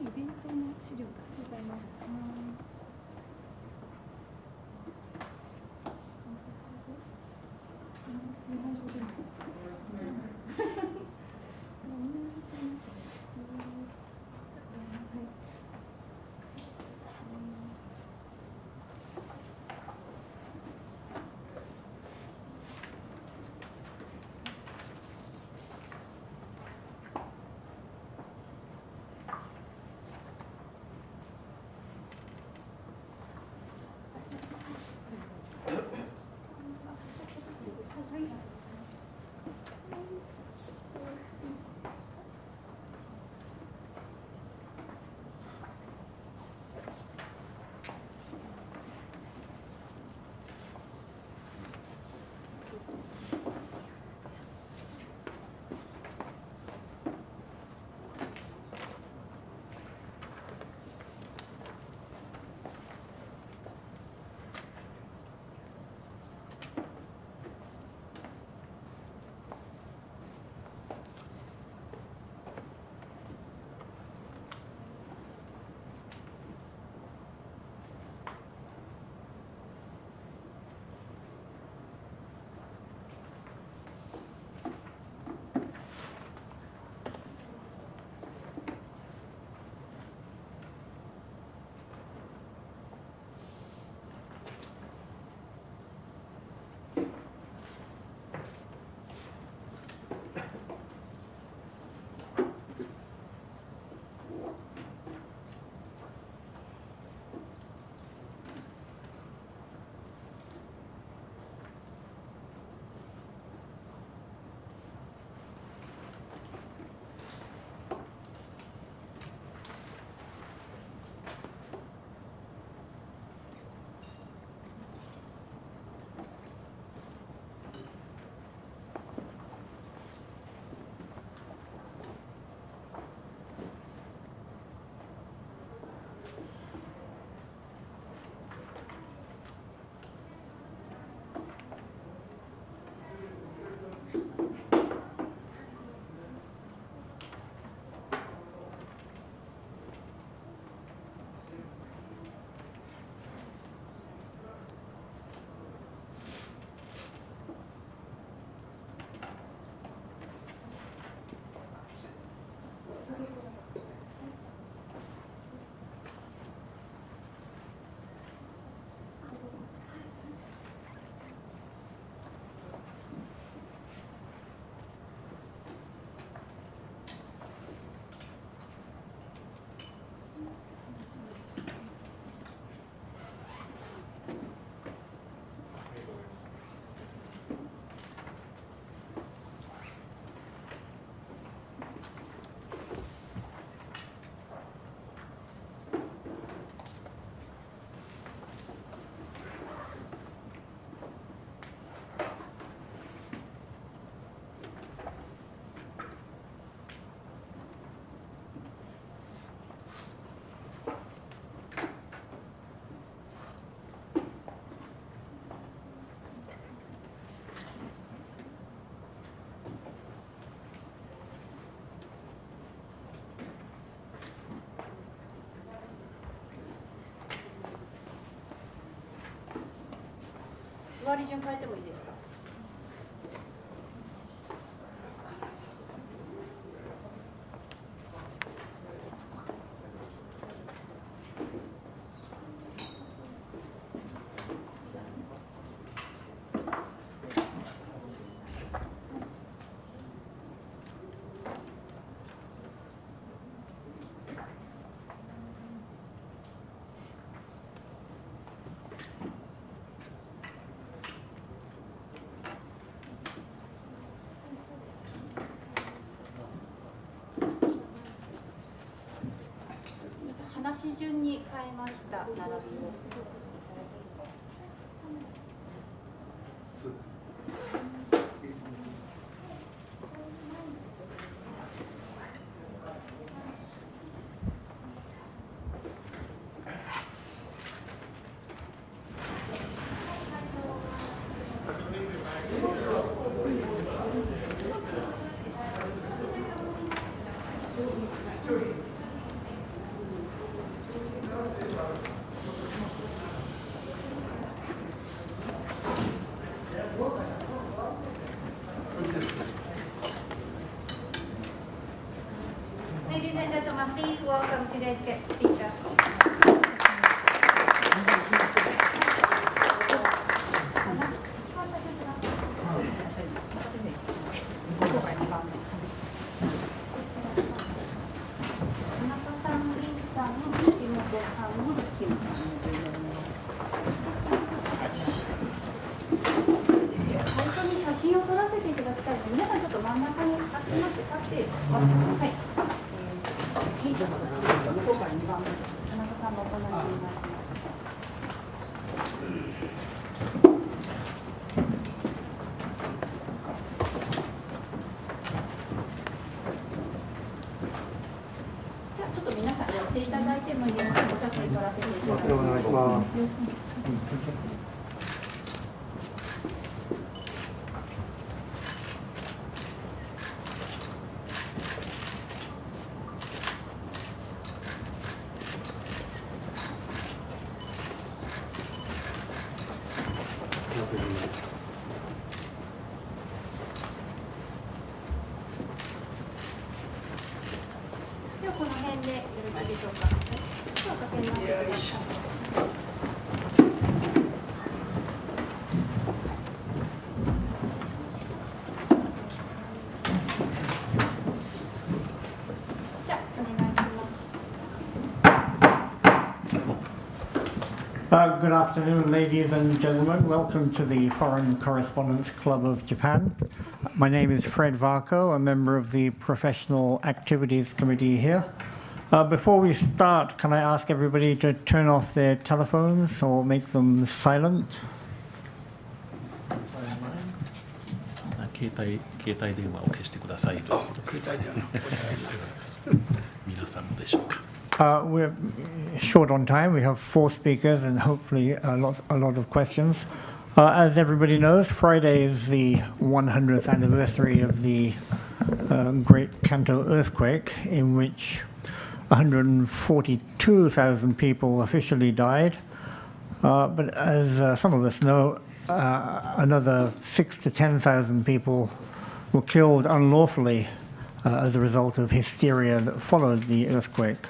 ベントの資料がございます。座り順変えてもいいですか。話順に変えました並びを。例付けスピーカー。ではこの辺でよろしいでしょうか。ではかけます。じゃあお願いします。Good afternoon, ladies and gentlemen. Welcome to the Foreign Correspondents Club of Japan. My name is Fred Varco, a member of the Professional Activities Committee here. Before we start, can I ask everybody to turn off their telephones or make them silent? 携帯電話を消してくださいということです。皆さんもでしょうか。We're short on time. We have 4 speakers and hopefully a lot of questions. As everybody knows, Friday is the 100th anniversary of the Great Kanto earthquake, in which 142,000 people officially died. But as some of us know, another 6,000 to 10,000 people were killed unlawfully as a result of hysteria that followed the earthquake.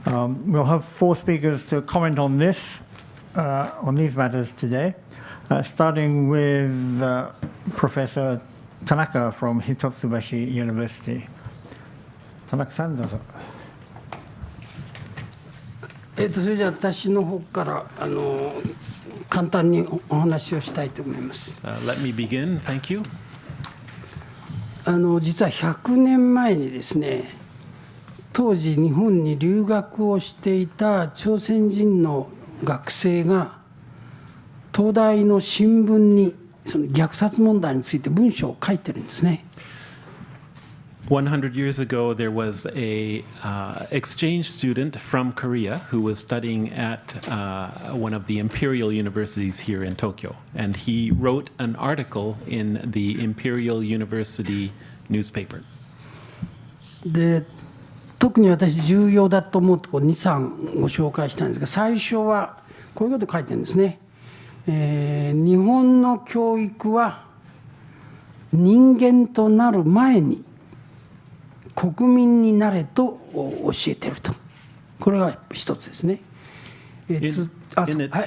We'll have 4 speakers to comment on this, on these matters today, starting with Professor Tanaka from Hitotsubashi University. Tanaka-san, どうぞ。それじゃあ私の方から簡単にお話をしたいと思います。Let me begin. Thank you. 実は100年前にですね、当時日本に留学をしていた朝鮮人の学生が東大の新聞にその虐殺問題について文章を書いてるんですね。100 years ago, there was a exchange student from Korea who was studying at one of the imperial universities here in Tokyo, and he wrote an article in the Imperial University newspaper. で、特に私重要だと思うところ2、3ご紹介したんですが、最初はこういうこと書いてるんですね。日本の教育は人間となる前に国民になれと教えていると。これが一つですね。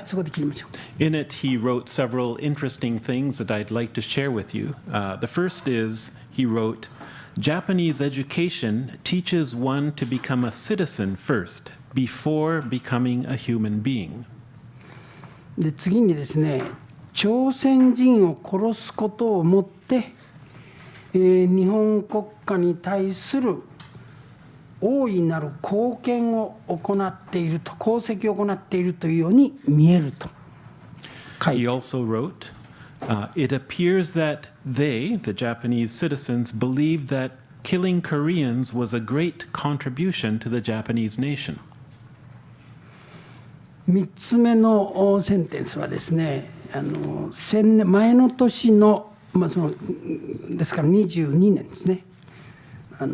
そこで切りましょう。In it, he wrote several interesting things that I'd like to share with you. The first is, he wrote, Japanese education teaches one to become a citizen first, before becoming a human being. で、次にですね、朝鮮人を殺すことをもって、日本国家に対する大いなる貢献を行っていると、功績を行っているというように見えると書いて。He also wrote, it appears that they, the Japanese citizens, believed that killing Koreans was a great contribution to the Japanese nation. 3つ目のセンテンスはですね、前の年の、ですから22年ですね。ご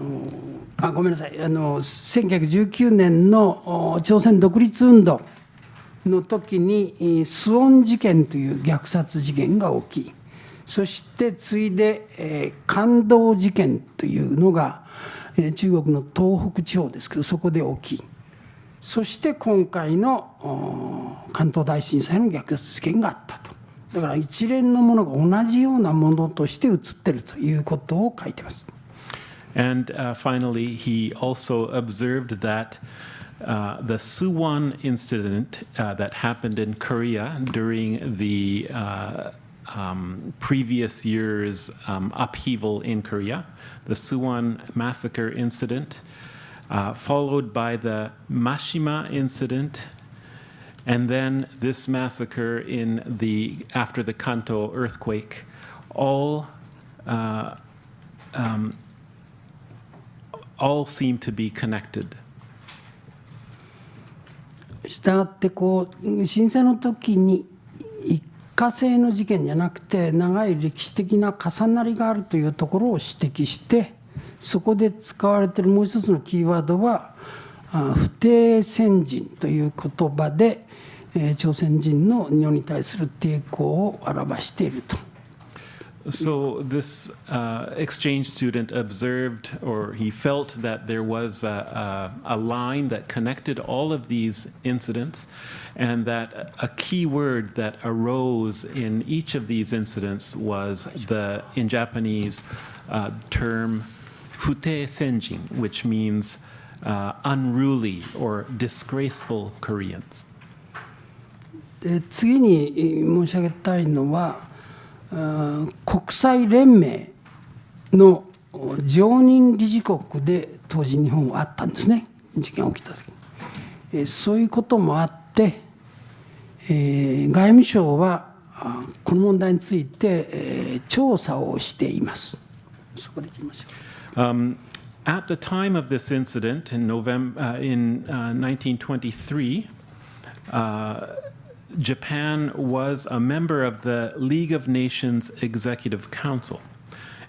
めんなさい。1919年の朝鮮独立運動の時にスウォン事件という虐殺事件が起き、そして次いで関東事件というのが中国の東北地方ですけど、そこで起き、そして今回の関東大震災の虐殺事件があったと。だから一連のものが同じようなものとして映っているということを書いています。And finally, he also observed that the Suwon incident that happened in Korea during the previous year's upheaval in Korea, the Suwon massacre incident, followed by the Mashima incident, and then this massacre after the Kanto earthquake, all seem to be connected. したがって震災の時に一過性の事件じゃなくて長い歴史的な重なりがあるというところを指摘して、そこで使われているもう一つのキーワードは不定先人という言葉で朝鮮人の日本に対する抵抗を表していると。So this exchange student observed, or he felt that there was a line that connected all of these incidents, and that a key word that arose in each of these incidents was in Japanese, term "fute senjin," which means unruly or disgraceful Koreans. で次に申し上げたいのは、国際連盟の常任理事国で当時日本はあったんですね、事件が起きた時。そういうこともあって、外務省はこの問題について調査をしています。そこで聞きましょう。At the time of this incident in 1923, Japan was a member of the League of Nations Executive Council,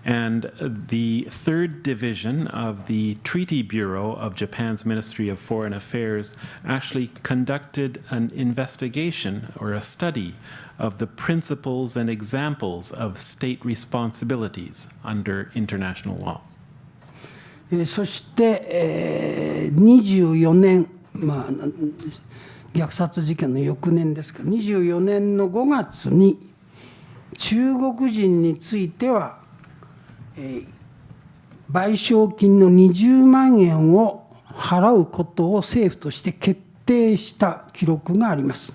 and the third division of the Treaty Bureau of Japan's Ministry of Foreign Affairs actually conducted an investigation or a study of the principles and examples of state responsibilities under international law. そして24年、虐殺事件の翌年ですけど、24年の5月に中国人については賠償金の20万円を払うことを政府として決定した記録があります。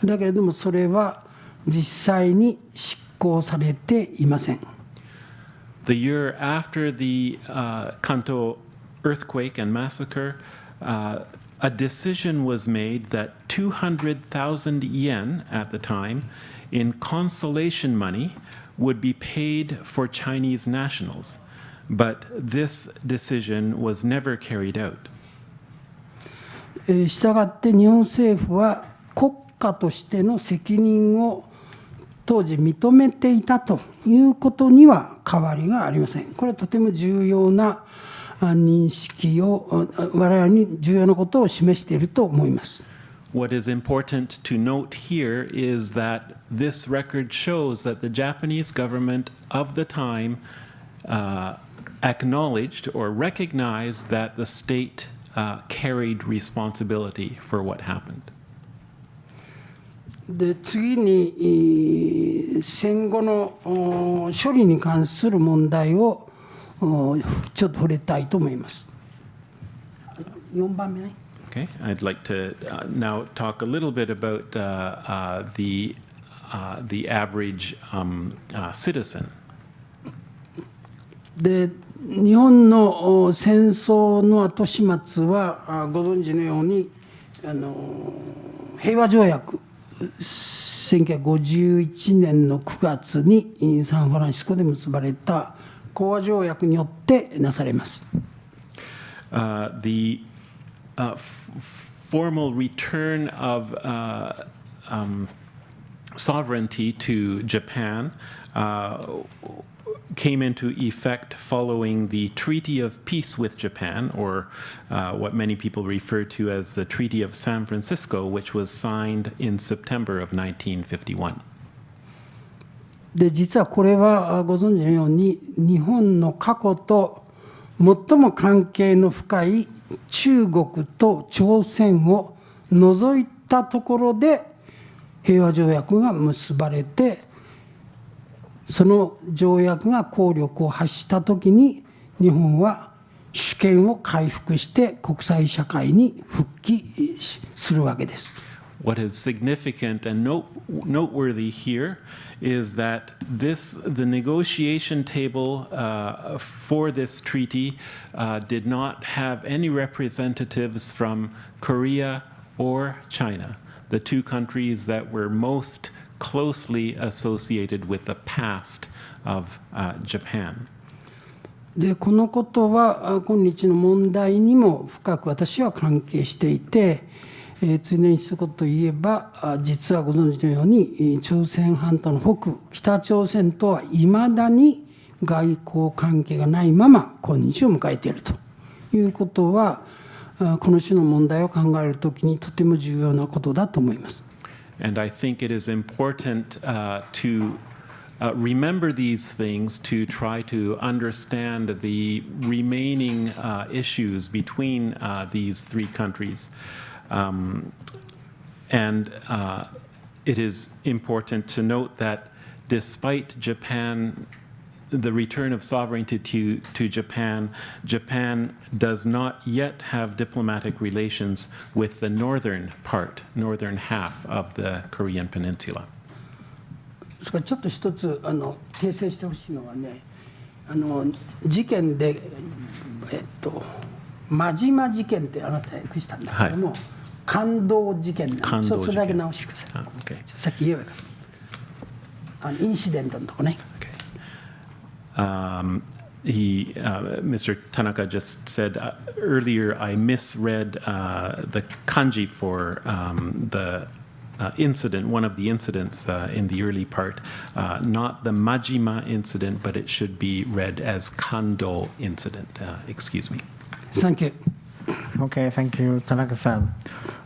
だけれどもそれは実際に執行されていません。The year after the Kanto earthquake and massacre, a decision was made that 200,000 yen at the time in consolation money would be paid for Chinese nationals, but this decision was never carried out. したがって日本政府は国家としての責任を当時認めていたということには変わりがありません。これはとても重要な認識を、我々に重要なことを示していると思います。What is important to note here is that this record shows that the Japanese government of the time acknowledged or recognized that the state carried responsibility for what happened. で次に戦後の処理に関する問題をちょっと触れたいと思います。4番目ね。Okay, I'd like to now talk a little bit about the average citizen. で日本の戦争の後始末はご存知のように平和条約1951年の9月にサンフランシスコで結ばれた講和条約によってなされます。The formal return of sovereignty to Japan came into effect following the Treaty of Peace with Japan, or what many people refer to as the Treaty of San Francisco, which was signed in September of 1951. で実はこれはご存知のように日本の過去と最も関係の深い中国と朝鮮を除いたところで平和条約が結ばれて、その条約が効力を発したときに日本は主権を回復して国際社会に復帰するわけです。What is significant and noteworthy here is that the negotiation table for this treaty did not have any representatives from Korea or China, the two countries that were most closely associated with the past of Japan. でこのことは今日の問題にも深く私は関係していて、ついでに一言言えば、実はご存知のように朝鮮半島の北部北朝鮮とはいまだに外交関係がないまま今日を迎えているということは、この種の問題を考えるときにとても重要なことだと思います。And I think it is important to remember these things to try to understand the remaining issues between these three countries. And it is important to note that despite the return of sovereignty to Japan, Japan does not yet have diplomatic relations with the northern half of the Korean Peninsula. ですからちょっと一つ訂正してほしいのはね、事件で真島事件ってあなた訳したんだけども、関東事件なんで、それだけ直してください。さっき言えばよかった。インシデントのとこね。Mr. Tanaka just said earlier I misread the kanji for the incident, one of the incidents in the early part, not the Majima incident, but it should be read as Kando incident. Excuse me. Thank you. Okay, thank you, Tanaka-san.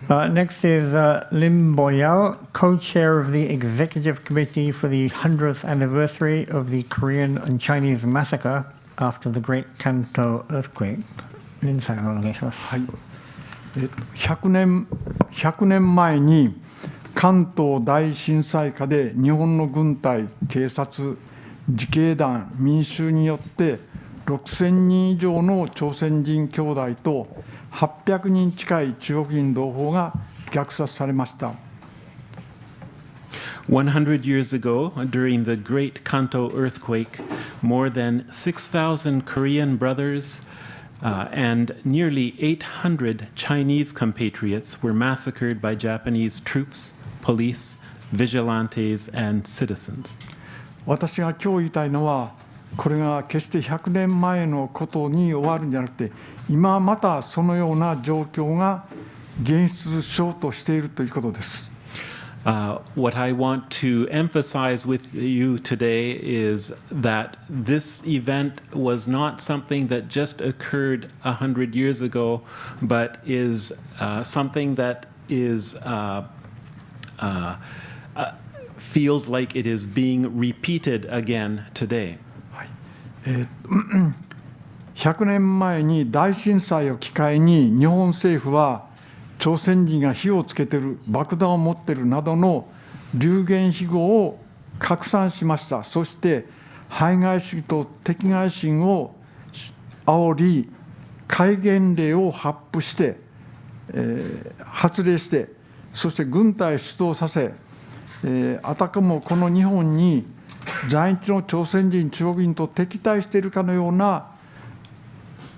Next is Lim Boyao, co-chair of the Executive Committee for the 100th anniversary of the Korean and Chinese massacre after the Great Kanto earthquake. Linさん、お願いします。はい。100年前に関東大震災下で日本の軍隊、警察、自警団、民衆によって6000人以上の朝鮮人兄弟と800人近い中国人同胞が虐殺されました。100 years ago, during the Great Kanto earthquake, more than 6,000 Korean brothers and nearly 800 Chinese compatriots were massacred by Japanese troops, police, vigilantes, and citizens. 私が今日言いたいのは、これが決して100年前のことに終わるんじゃなくて、今またそのような状況が現実しようとしているということです。What I want to emphasize with you today is that this event was not something that just occurred 100 years ago, but is something that is feels like it is being repeated again today. 100年前に大震災を機会に日本政府は朝鮮人が火をつけている、爆弾を持っているなどの流言飛語を拡散しました。そして排外主義と敵外心を煽り、戒厳令を発令して、そして軍隊を出動させ、あたかもこの日本に在日の朝鮮人、中国人と敵対しているかのような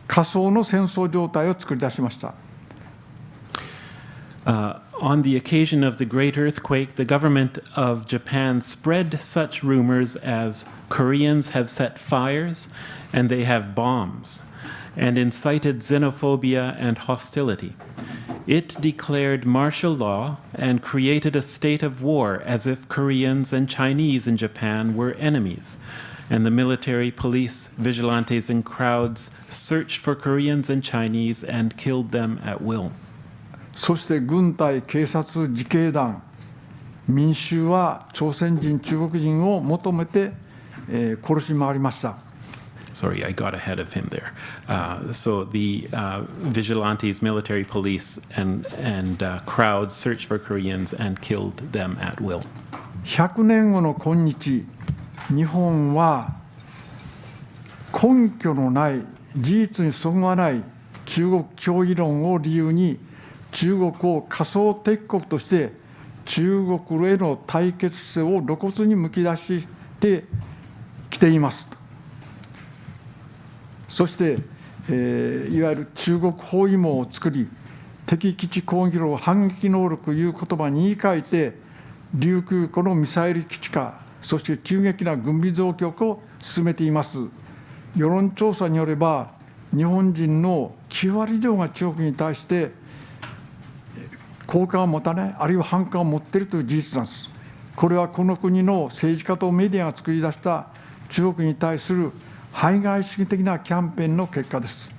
仮想の戦争状態を作り出しました。On the occasion of the great earthquake, the government of Japan spread such rumors as Koreans have set fires and they have bombs, and incited xenophobia and hostility. It declared martial law and created a state of war as if Koreans and Chinese in Japan were enemies. And the military, police, vigilantes, and crowds searched for Koreans and Chinese and killed them at will. そして軍隊、警察、自警団、民衆は朝鮮人、中国人を求めて殺し回りました。Sorry, I got ahead of him there. So the vigilantes, military police, and crowds searched for Koreans and killed them at will. 100年後の今日、日本は根拠のない事実にそぐわない中国脅威論を理由に中国を仮想敵国として中国への対決姿勢を露骨にむき出してきています。そして、いわゆる中国包囲網を作り、敵基地攻撃の反撃能力という言葉に言い換えて、琉球湖のミサイル基地化、そして急激な軍備増強を進めています。世論調査によれば、日本人の9割以上が中国に対して好感を持たない、あるいは反感を持っているという事実なんです。これはこの国の政治家とメディアが作り出した中国に対する排外主義的なキャンペーンの結果です。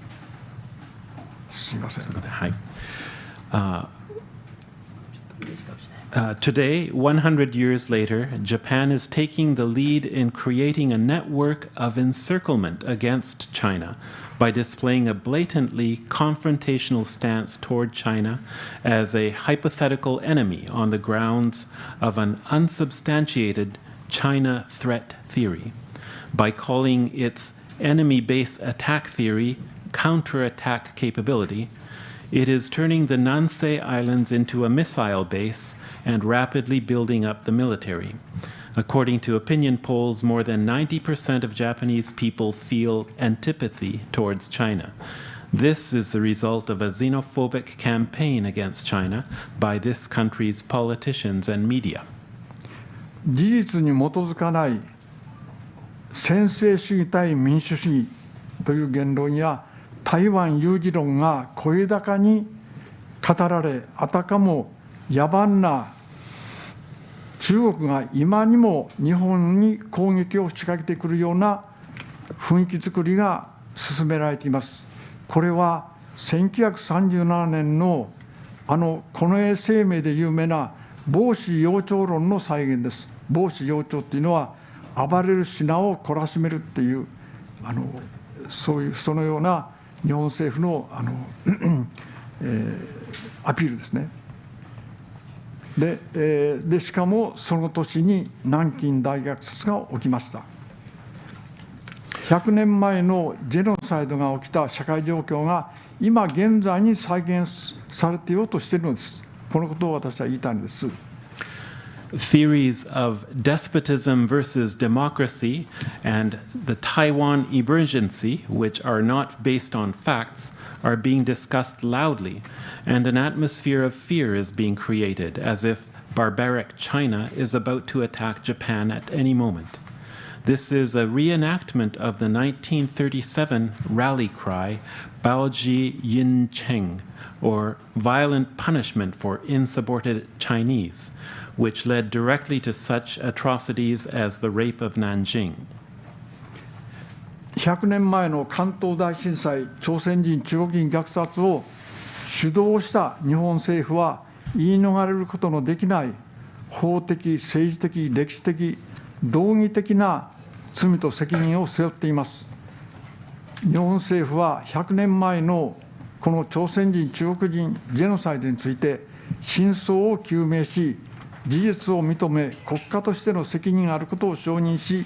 すみません。はい。Today, 100 years later, Japan is taking the lead in creating a network of encirclement against China by displaying a blatantly confrontational stance toward China as a hypothetical enemy on the grounds of an unsubstantiated China threat theory, by calling its enemy base attack theory counterattack capability. It is turning the Nansei Islands into a missile base and rapidly building up the military. According to opinion polls, more than 90% of Japanese people feel antipathy towards China. This is the result of a xenophobic campaign against China by this country's politicians and media. 事実に基づかない専制主義対民主主義という言論や台湾有事論が声高に語られ、あたかも野蛮な中国が今にも日本に攻撃を仕掛けてくるような雰囲気作りが進められています。これは1937年の近衛声明で有名な帽子養鳥論の再現です。帽子養鳥っていうのは暴れる品を懲らしめるっていうそのような日本政府のアピールですね。でしかもその年に南京大虐殺が起きました。100年前のジェノサイドが起きた社会状況が今現在に再現されていようとしているのです。このことを私は言いたいのです。Theories of despotism versus democracy and the Taiwan emergency, which are not based on facts, are being discussed loudly, and an atmosphere of fear is being created, as if barbaric China is about to attack Japan at any moment. This is a reenactment of the 1937 rally cry, Baoji Yin Cheng, or violent punishment for insubordinate Chinese, which led directly to such atrocities as the rape of Nanjing. 100年前の関東大震災、朝鮮人、中国人虐殺を主導した日本政府は言い逃れることのできない法的、政治的、歴史的、道義的な罪と責任を背負っています。日本政府は100年前のこの朝鮮人、中国人ジェノサイドについて真相を究明し、事実を認め、国家としての責任があることを承認し、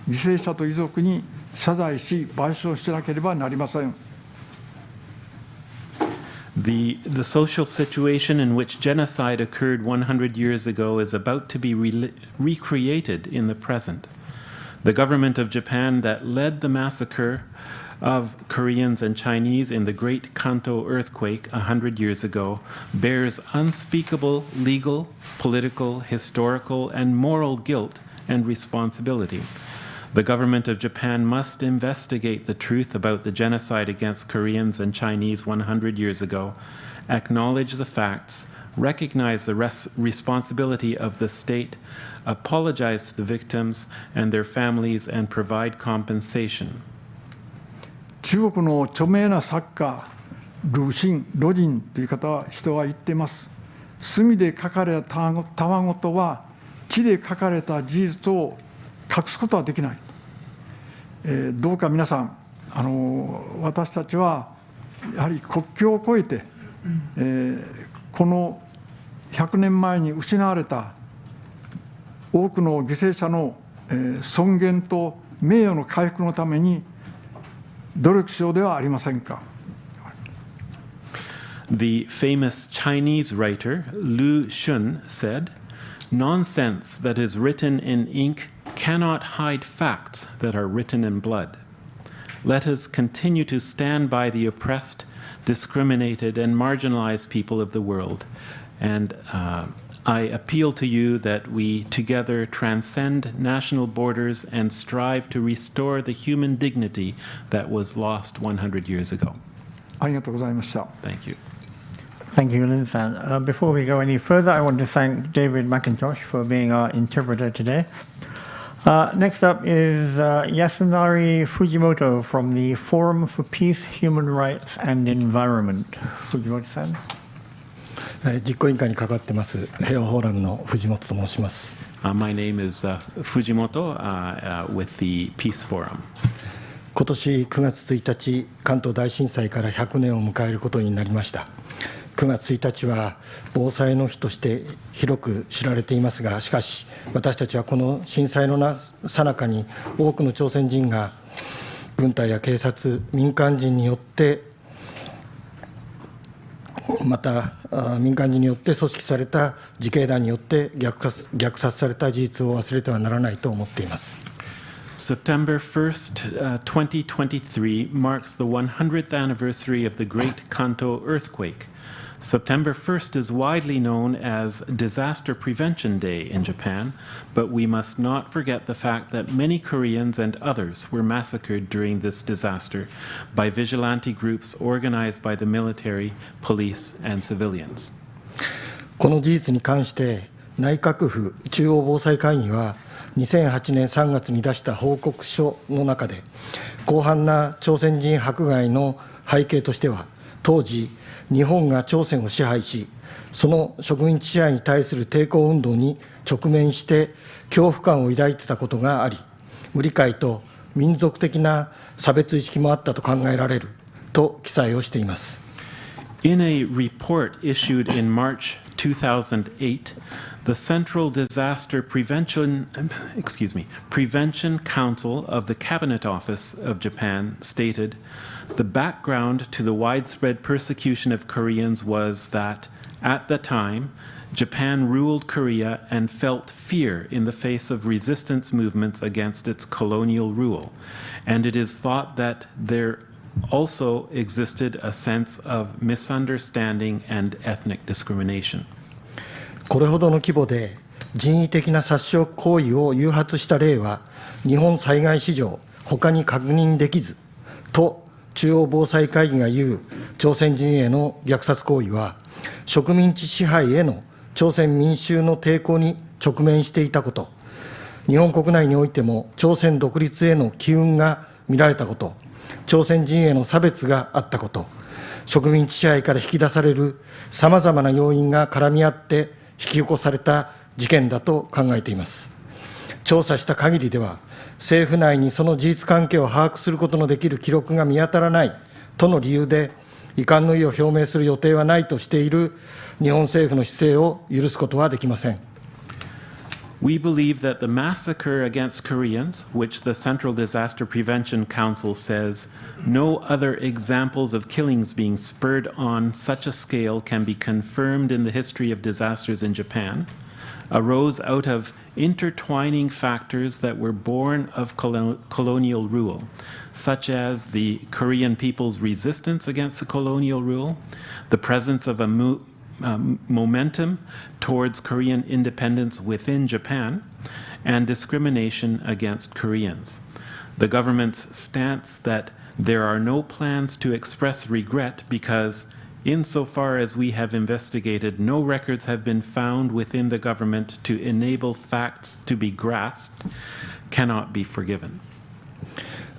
犠牲者と遺族に謝罪し、賠償しなければなりません。The social situation in which genocide occurred 100 years ago is about to be recreated in the present. The government of Japan that led the massacre of Koreans and Chinese in the Great Kanto earthquake 100 years ago bears unspeakable legal, political, historical, and moral guilt and responsibility. The government of Japan must investigate the truth about the genocide against Koreans and Chinese 100 years ago, acknowledge the facts, recognize the responsibility of the state, apologize to the victims and their families, and provide compensation. 中国の著名な作家、魯迅という人は言っています。墨で書かれたたわごとは、血で書かれた事実を隠すことはできない。どうか皆さん、私たちはやはり国境を越えて、この100年前に失われた多くの犠牲者の尊厳と名誉の回復のために努力しようではありませんか。The famous Chinese writer Lu Xun said, "Nonsense that is written in ink cannot hide facts that are written in blood. Let us continue to stand by the oppressed, discriminated, and marginalized people of the world. And I appeal to you that we together transcend national borders and strive to restore the human dignity that was lost 100 years ago." ありがとうございました。 Thank you. Thank you, Lin-san. Before we go any further, I want to thank David McIntosh for being our interpreter today. Next up is Yasunari Fujimoto from the Forum for Peace, Human Rights and Environment. Fujimoto-san. 実行委員会に関わってます平和フォーラムの藤本と申します。My name is Fujimoto with the Peace Forum. 今年9月1日、関東大震災から100年を迎えることになりました。9月1日は防災の日として広く知られていますが、しかし私たちはこの震災の最中に多くの朝鮮人が軍隊や警察、民間人によってまた民間人によって組織された自警団によって虐殺された事実を忘れてはならないと思っています。September 1st, 2023 marks the 100th anniversary of the Great Kanto earthquake. September 1st is widely known as Disaster Prevention Day in Japan, but we must not forget the fact that many Koreans and others were massacred during this disaster by vigilante groups organized by the military, police, and civilians. この事実に関して内閣府中央防災会議は2008年3月に出した報告書の中で、広範な朝鮮人迫害の背景としては、当時日本が朝鮮を支配し、その植民地支配に対する抵抗運動に直面して恐怖感を抱いていたことがあり、無理解と民族的な差別意識もあったと考えられると記載をしています。In a report issued in March 2008, the Central Disaster Prevention Council of the Cabinet Office of Japan stated, "The background to the widespread persecution of Koreans was that, at the time, Japan ruled Korea and felt fear in the face of resistance movements against its colonial rule, and it is thought that there also existed a sense of misunderstanding and ethnic discrimination." これほどの規模で人為的な殺傷行為を誘発した例は日本災害史上他に確認できずと中央防災会議が言う朝鮮人への虐殺行為は植民地支配への朝鮮民衆の抵抗に直面していたこと、日本国内においても朝鮮独立への機運が見られたこと、朝鮮人への差別があったこと、植民地支配から引き出されるさまざまな要因が絡み合って引き起こされた事件だと考えています。調査した限りでは、政府内にその事実関係を把握することのできる記録が見当たらないとの理由で、遺憾の意を表明する予定はないとしている日本政府の姿勢を許すことはできません。We believe that the massacre against Koreans, which the Central Disaster Prevention Council says no other examples of killings being spurred on such a scale can be confirmed in the history of disasters in Japan, arose out of intertwining factors that were born of colonial rule, such as the Korean people's resistance against the colonial rule, the presence of a momentum towards Korean independence within Japan, and discrimination against Koreans. The government's stance that there are no plans to express regret because, insofar as we have investigated, no records have been found within the government to enable facts to be grasped, cannot be forgiven.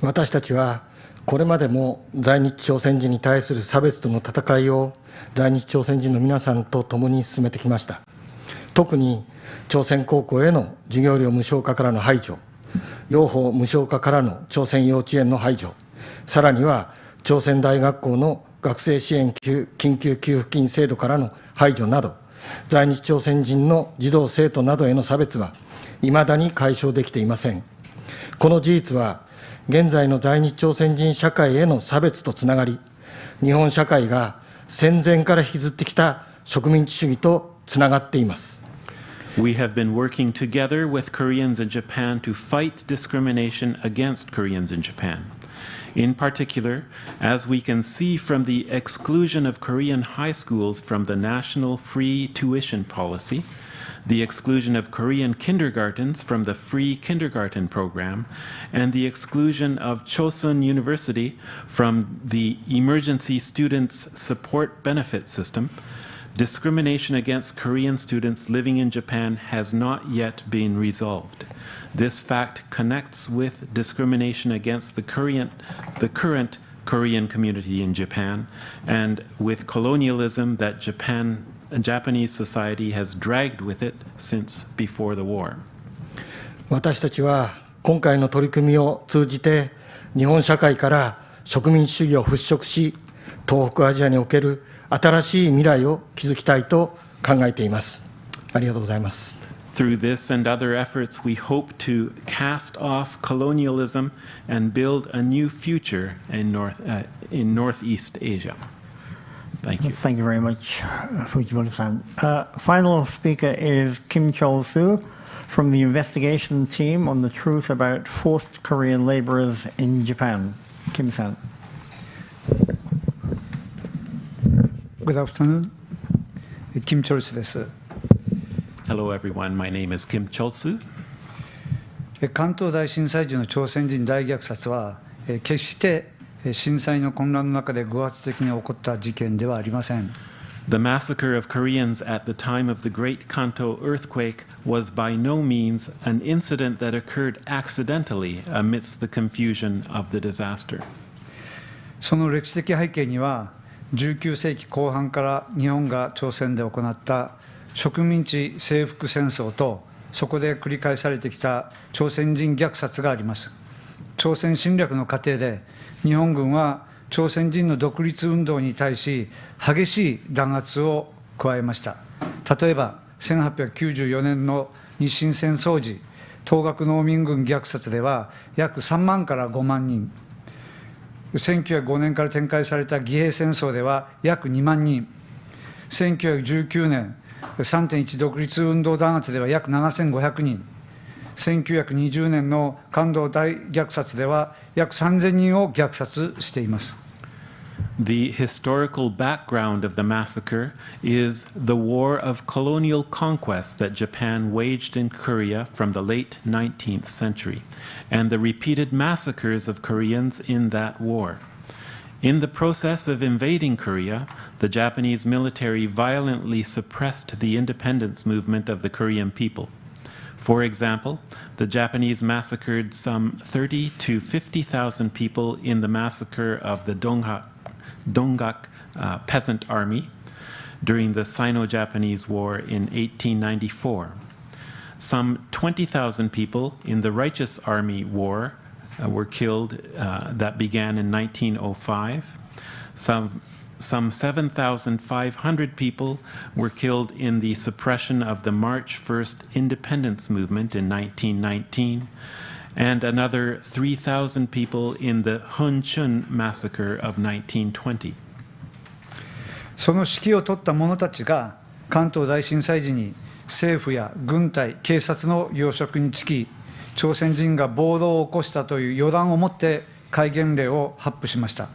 私たちはこれまでも在日朝鮮人に対する差別との戦いを在日朝鮮人の皆さんと共に進めてきました。特に朝鮮高校への授業料無償化からの排除、養蜂無償化からの朝鮮幼稚園の排除、さらには朝鮮大学校の学生支援緊急給付金制度からの排除など、在日朝鮮人の児童・生徒などへの差別はいまだに解消できていません。この事実は、現在の在日朝鮮人社会への差別とつながり、日本社会が戦前から引きずってきた植民地主義とつながっています。We have been working together with Koreans in Japan to fight discrimination against Koreans in Japan. In particular, as we can see from the exclusion of Korean high schools from the national free tuition policy, the exclusion of Korean kindergartens from the free kindergarten program, and the exclusion of Chosun University from the emergency students support benefit system, discrimination against Korean students living in Japan has not yet been resolved. This fact connects with discrimination against the current Korean community in Japan and with colonialism that Japanese society has dragged with it since before the war. 私たちは今回の取り組みを通じて、日本社会から植民地主義を払拭し、東北アジアにおける新しい未来を築きたいと考えています。ありがとうございます。Through this and other efforts, we hope to cast off colonialism and build a new future in Northeast Asia. Thank you. Thank you very much, Fujimoto-san. Final speaker is Kim Chol-soo from the investigation team on the truth about forced Korean laborers in Japan. Kim-san. Good afternoon. Kim Chol-soo です。Hello, everyone. My name is Kim Chol-soo. 関東大震災時の朝鮮人大虐殺は、決して震災の混乱の中で偶発的に起こった事件ではありません。The massacre of Koreans at the time of the Great Kanto earthquake was by no means an incident that occurred accidentally amidst the confusion of the disaster. その歴史的背景には、19世紀後半から日本が朝鮮で行った植民地征服戦争と、そこで繰り返されてきた朝鮮人虐殺があります。朝鮮侵略の過程で、日本軍は朝鮮人の独立運動に対し、激しい弾圧を加えました。例えば、1894年の日清戦争時、東岳農民軍虐殺では、約3万から5万人、1905年から展開された義兵戦争では約2万人、1919年、3.1 独立運動弾圧では約7500人、1920年の関東大虐殺では約3000人を虐殺しています。The historical background of the massacre is the war of colonial conquest that Japan waged in Korea from the late 19th century, and the repeated massacres of Koreans in that war. In the process of invading Korea, the Japanese military violently suppressed the independence movement of the Korean people. For example, the Japanese massacred some 30 to 50,000 people in the massacre of the Donggak peasant army during the Sino-Japanese War in 1894. Some 20,000 people in the Righteous Army War were killed that began in 1905. Some 7,500 people were killed in the suppression of the March 1st independence movement in 1919, and another 3,000 people in the Hunchun massacre of 1920. その指揮を取った者たちが関東大震災時に政府や軍隊、警察の要職につき、朝鮮人が暴動を起こしたという予断をもって戒厳令を発布しました。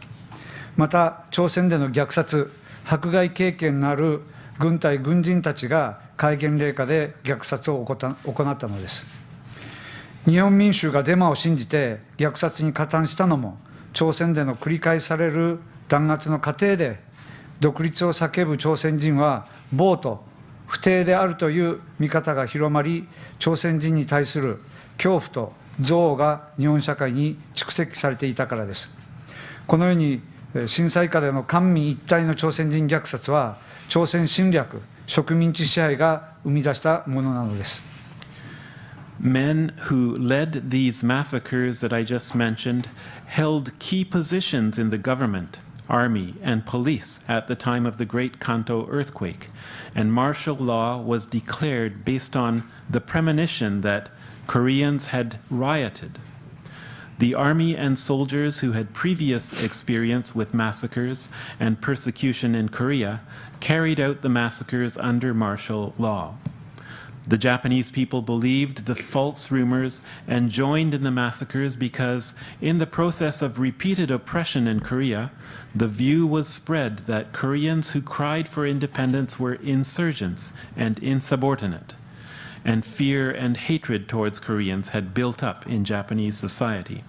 また、朝鮮での虐殺、迫害経験のある軍隊、軍人たちが戒厳令下で虐殺を行ったのです。日本民衆がデマを信じて虐殺に加担したのも、朝鮮での繰り返される弾圧の過程で、独立を叫ぶ朝鮮人は暴徒、不貞であるという見方が広まり、朝鮮人に対する恐怖と憎悪が日本社会に蓄積されていたからです。このように震災下での官民一体の朝鮮人虐殺は、朝鮮侵略、植民地支配が生み出したものなのです。Men who led these massacres that I just mentioned held key positions in the government, army, and police at the time of the Great Kanto earthquake, and martial law was declared based on the premonition that Koreans had rioted. The army and soldiers who had previous experience with massacres and persecution in Korea carried out the massacres under martial law. The Japanese people believed the false rumors and joined in the massacres because, in the process of repeated oppression in Korea, the view was spread that Koreans who cried for independence were insurgents and insubordinate, and fear and hatred towards Koreans had built up in Japanese society.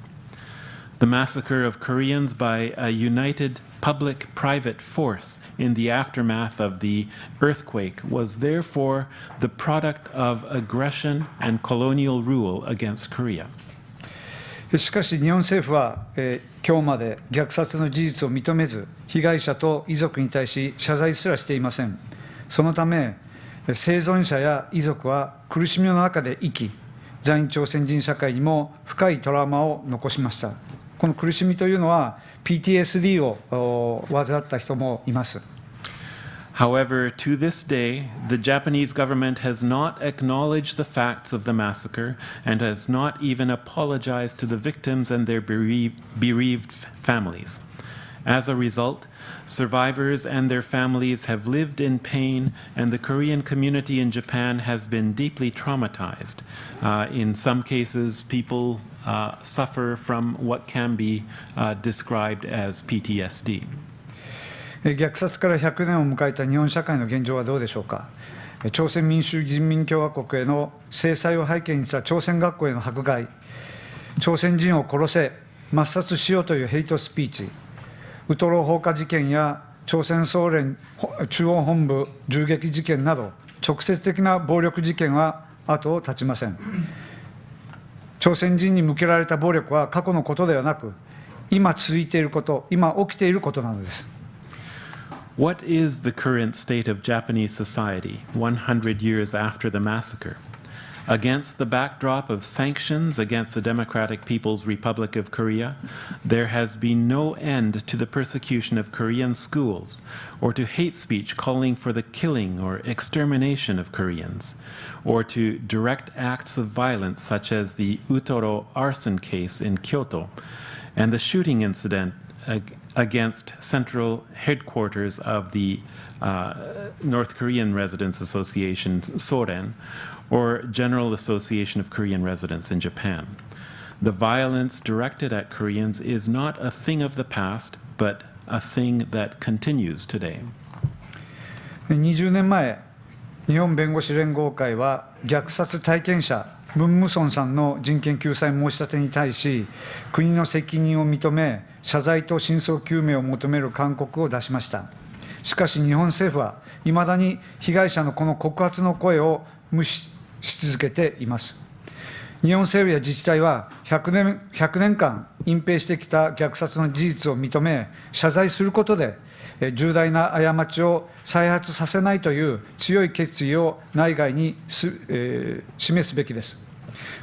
The massacre of Koreans by a united public-private force in the aftermath of the earthquake was therefore the product of aggression and colonial rule against Korea. しかし日本政府は、今日まで虐殺の事実を認めず、被害者と遺族に対し謝罪すらしていません。そのため、生存者や遺族は苦しみの中で生き、在日朝鮮人社会にも深いトラウマを残しました。この苦しみというのは PTSD を患った人もいます。However, to this day, the Japanese government has not acknowledged the facts of the massacre and has not even apologized to the victims and their bereaved families. As a result, survivors and their families have lived in pain, and the Korean community in Japan has been deeply traumatized. In some cases, people suffer from what can be described as PTSD. 虐殺から100年を迎えた日本社会の現状はどうでしょうか。朝鮮民主人民共和国への制裁を背景にした朝鮮学校への迫害、朝鮮人を殺せ、抹殺しようというヘイトスピーチ、ウトロ放火事件や朝鮮総連中央本部銃撃事件など、直接的な暴力事件は後を絶ちません。朝鮮人に向けられた暴力は過去のことではなく、今続いていること、今起きていることなのです。What is the current state of Japanese society 100 years after the massacre? Against the backdrop of sanctions against the Democratic People's Republic of Korea, there has been no end to the persecution of Korean schools or to hate speech calling for the killing or extermination of Koreans, or to direct acts of violence such as the Utoro arson case in Kyoto and the shooting incident against central headquarters of the North Korean Residents Association, Soren, or General Association of Korean Residents in Japan. The violence directed at Koreans is not a thing of the past, but a thing that continues today. 20年前、日本弁護士連合会は虐殺体験者ムン・ムソンさんの人権救済申し立てに対し、国の責任を認め、謝罪と真相究明を求める勧告を出しました。しかし日本政府はいまだに被害者のこの告発の声を無視し続けています。日本政府や自治体は100年間隠蔽してきた虐殺の事実を認め、謝罪することで、重大な過ちを再発させないという強い決意を内外に示すべきです。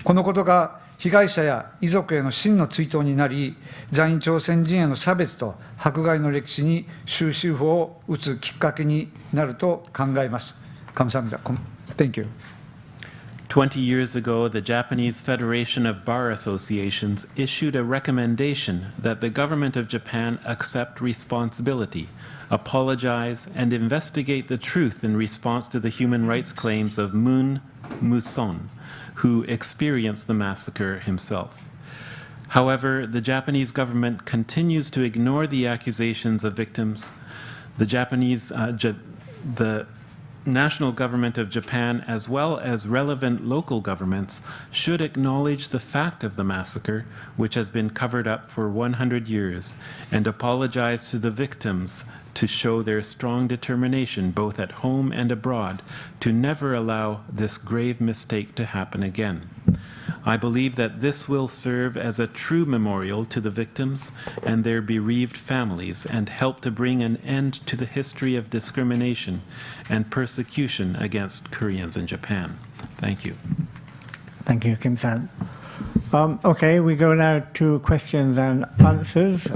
このことが被害者や遺族への真の追悼になり、在日朝鮮人への差別と迫害の歴史に終止符を打つきっかけになると考えます。감사합니다. Thank you. 20 years ago, the Japanese Federation of Bar Associations issued a recommendation that the government of Japan accept responsibility, apologize, and investigate the truth in response to the human rights claims of Moon Muson, who experienced the massacre himself. However, the Japanese government continues to ignore the accusations of victims. The national government of Japan, as well as relevant local governments, should acknowledge the fact of the massacre, which has been covered up for 100 years, and apologize to the victims to show their strong determination, both at home and abroad, to never allow this grave mistake to happen again. I believe that this will serve as a true memorial to the victims and their bereaved families and help to bring an end to the history of discrimination and persecution against Koreans in Japan. Thank you. Thank you, Kim-san. Okay, we go now to questions and answers.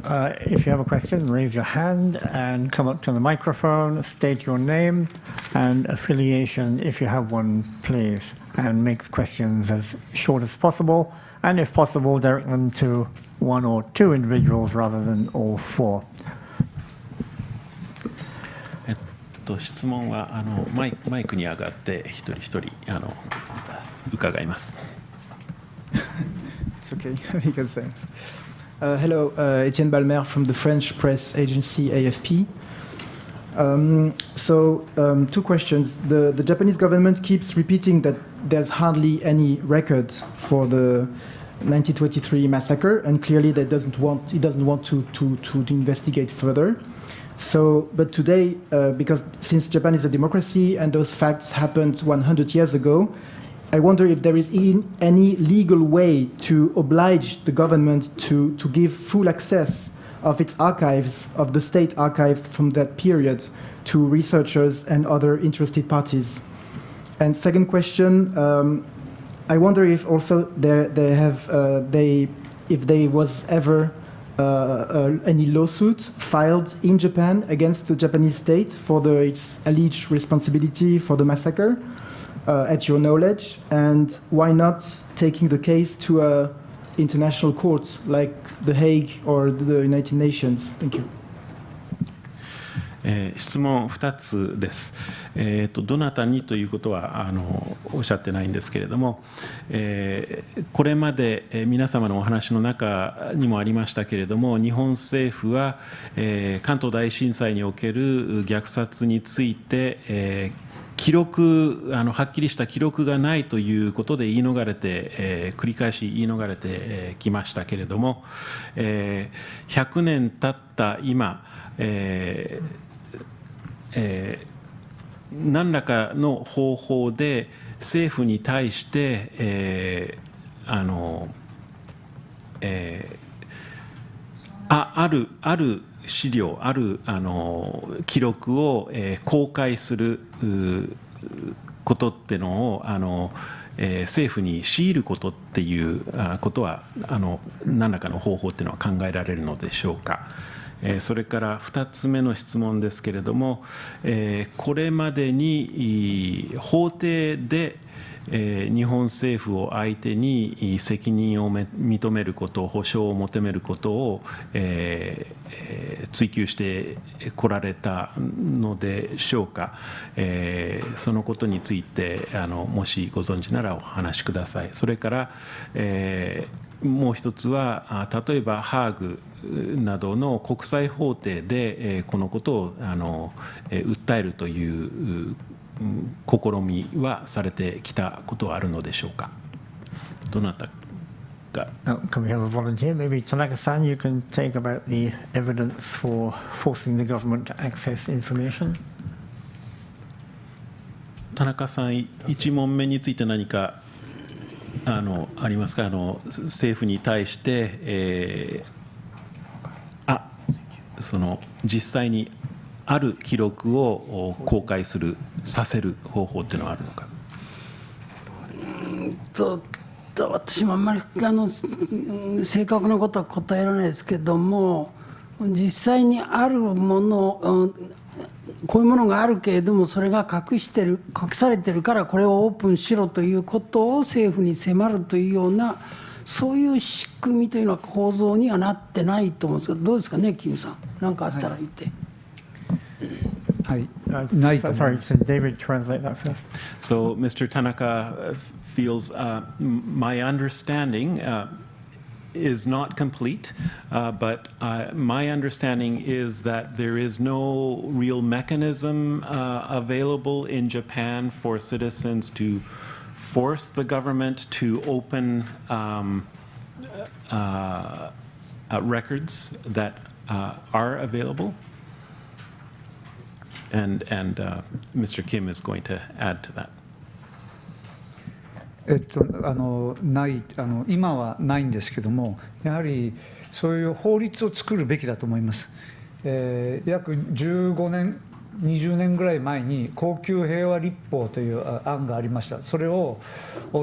If you have a question, raise your hand and come up to the microphone, state your name and affiliation, if you have one, please, and make the questions as short as possible, and if possible, direct them to one or two individuals rather than all four. 質問はマイクに上がって一人一人伺います。It's okay. Hello, Etienne Balmer from the French press agency AFP. Two questions. The Japanese government keeps repeating that there's hardly any record for the 1923 massacre, and clearly it doesn't want to investigate further. But today, because since Japan is a democracy and those facts happened 100 years ago, I wonder if there is any legal way to oblige the government to give full access of its archives, of the state archive from that period, to researchers and other interested parties. And second question, I wonder if also if there was ever any lawsuit filed in Japan against the Japanese state for its alleged responsibility for the massacre, at your knowledge, and why not taking the case to international courts like The Hague or the United Nations? Thank you. 質問2つです。どなたにということはおっしゃってないんですけれども、これまで皆様のお話の中にもありましたけれども、日本政府は関東大震災における虐殺についてはっきりした記録がないということで繰り返し言い逃れてきましたけれども、100年経った今、何らかの方法で政府に対してある資料、ある記録を公開することってのを政府に強いることっていうことは何らかの方法っていうのは考えられるのでしょうか。それから2つ目の質問ですけれども、これまでに法廷で日本政府を相手に責任を認めること、補償を求めることを追及してこられたのでしょうか。そのことについてもしご存知ならお話しください。それから、もう一つは例えばハーグなどの国際法廷でこのことを訴えるという試みはされてきたことはあるのでしょうか。どなたが。Can we have a volunteer? Maybe Tanaka-san, you can take about the evidence for forcing the government to access information. 田中さん、1問目について何かありますか。政府に対して、実際にある記録を公開させる方法っていうのはあるのか。私もあんまり正確なことは答えられないですけども、実際にあるもの、こういうものがあるけれどもそれが隠されてるからこれをオープンしろということを政府に迫るというようなそういう仕組みというのは構造にはなってないと思うんですけど、どうですかね、キムさん。何かあったら言って。はい、ないと思います。Sorry, David, translate that first. So, Mr. Tanaka feels my understanding is not complete, but my understanding is that there is no real mechanism available in Japan for citizens to force the government to open records that are available. And Mr. Kim is going to add to that. 今はないんですけども、やはりそういう法律を作るべきだと思います。約15年20年ぐらい前に恒久平和立法という案がありました。それを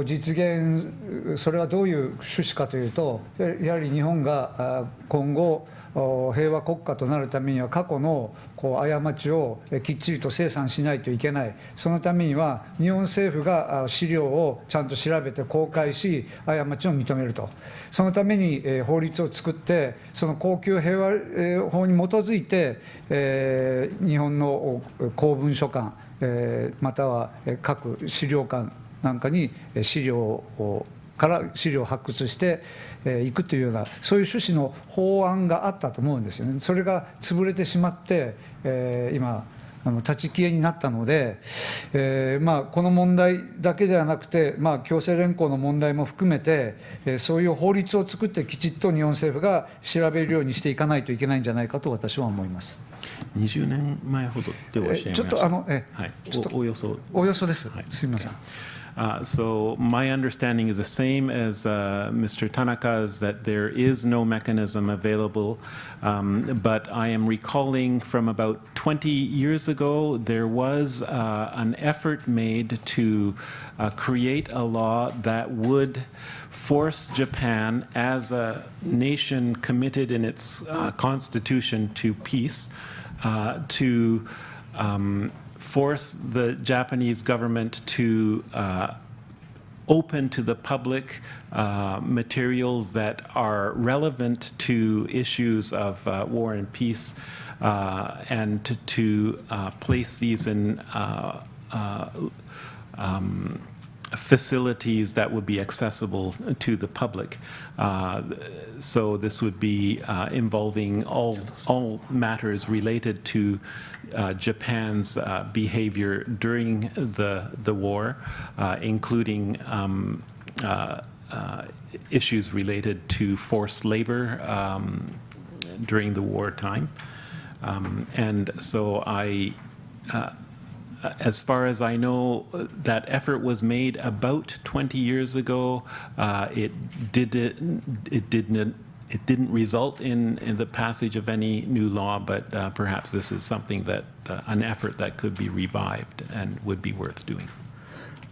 実現、それはどういう趣旨かというと、やはり日本が今後平和国家となるためには過去の過ちをきっちりと清算しないといけない。そのためには日本政府が資料をちゃんと調べて公開し、過ちを認めると。そのために法律を作って、その恒久平和法に基づいて日本の公文書館または各資料館なんかに資料を発掘していくというような、そういう趣旨の法案があったと思うんですよね。それが潰れてしまって、今立ち消えになったので、この問題だけではなくて、強制連行の問題も含めて、そういう法律を作ってきちっと日本政府が調べるようにしていかないといけないんじゃないかと私は思います。20年前ほどっておっしゃいました。ちょっとおよそです。すみません。So my understanding is the same as Mr. Tanaka's, that there is no mechanism available, but I am recalling from about 20 years ago there was an effort made to create a law that would force Japan, as a nation committed in its constitution to peace, to force the Japanese government to open to the public materials that are relevant to issues of war and peace, and to place these in facilities that would be accessible to the public. So this would be involving all matters related to Japan's behavior during the war, including issues related to forced labor during the wartime. And so as far as I know, that effort was made about 20 years ago. It didn't result in the passage of any new law, but perhaps this is something that an effort that could be revived and would be worth doing.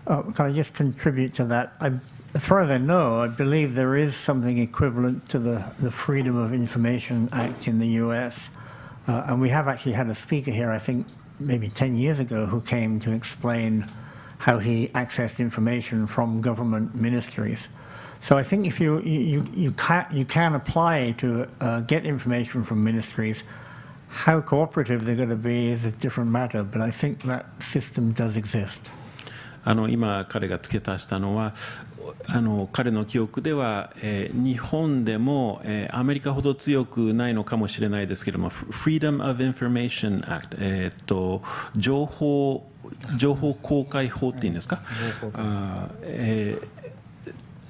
Can I just contribute to that? As far as I know, I believe there is something equivalent to the Freedom of Information Act in the US. And we have actually had a speaker here, I think, maybe 10 years ago, who came to explain how he accessed information from government ministries. So I think if you can apply to get information from ministries. How cooperative they're going to be is a different matter, but I think that system does exist. 今彼が付け足したのは、彼の記憶では、日本でも、アメリカほど強くないのかもしれないですけれども、Freedom of Information Act、情報公開法っていうんですか、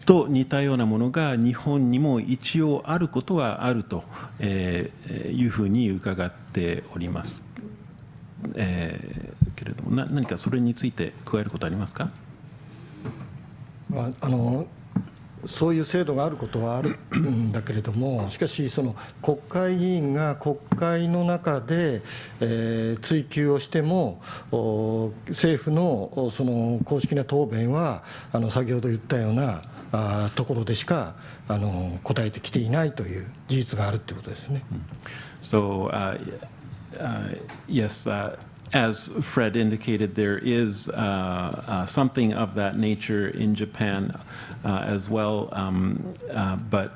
と似たようなものが日本にも一応あることはあるというふうに伺っております。けれども、何かそれについて加えることありますか？そういう制度があることはあるんだけれども、しかしその国会議員が国会の中で、追及をしても政府のその公式な答弁は先ほど言ったようなところでしか答えてきていないという事実があるということですね。So, yes, as Fred indicated, there is something of that nature in Japan as well, but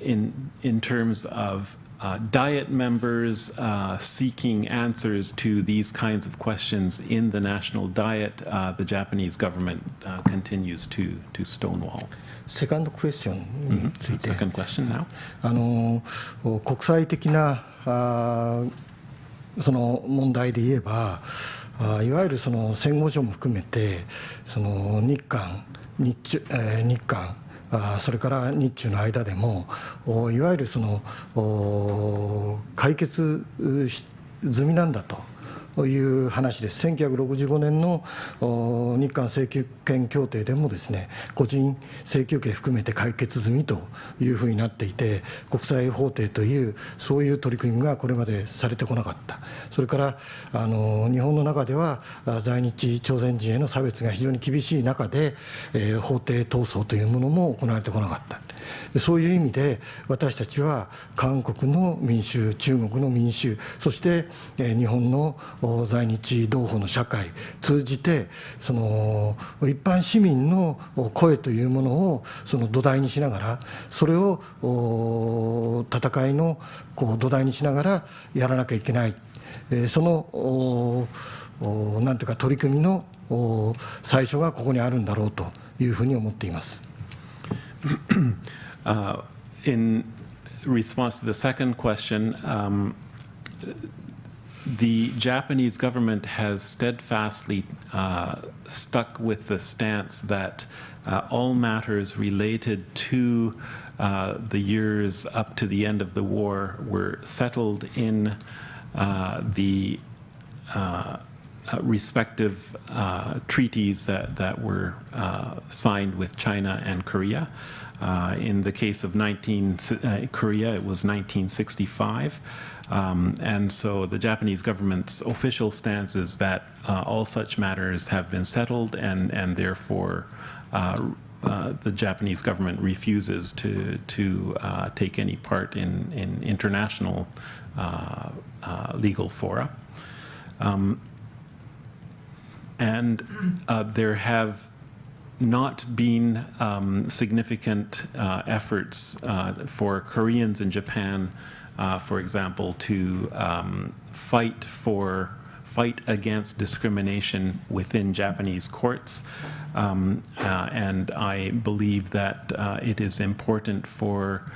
in terms of Diet members seeking answers to these kinds of questions in the national Diet, the Japanese government continues to stonewall. セカンドクエスチョンについて、Second question now. 国際的なその問題で言えば、いわゆるその戦後書も含めてその日韓、それから日中の間でもいわゆるその解決済みなんだという話です。1965年の日韓請求権協定でもですね、個人請求権含めて解決済みというふうになっていて、国際法廷というそういう取り組みがこれまでされてこなかった。それから日本の中では在日朝鮮人への差別が非常に厳しい中で、法廷闘争というものも行われてこなかった。そういう意味で私たちは韓国の民衆、中国の民衆、そして日本の在日同胞の社会通じて、その一般市民の声というものをその土台にしながら、それを戦いの土台にしながらやらなきゃいけない、そのなんていうか取り組みの最初がここにあるんだろうというふうに思っています。In response to the second question, the Japanese government has steadfastly stuck with the stance that all matters related to the years up to the end of the war were settled in the respective treaties that were signed with China and Korea. In the case of Korea, it was 1965. And so the Japanese government's official stance is that all such matters have been settled, and therefore the Japanese government refuses to take any part in international legal fora. And there have not been significant efforts for Koreans in Japan, for example, to fight against discrimination within Japanese courts. And I believe that it is important for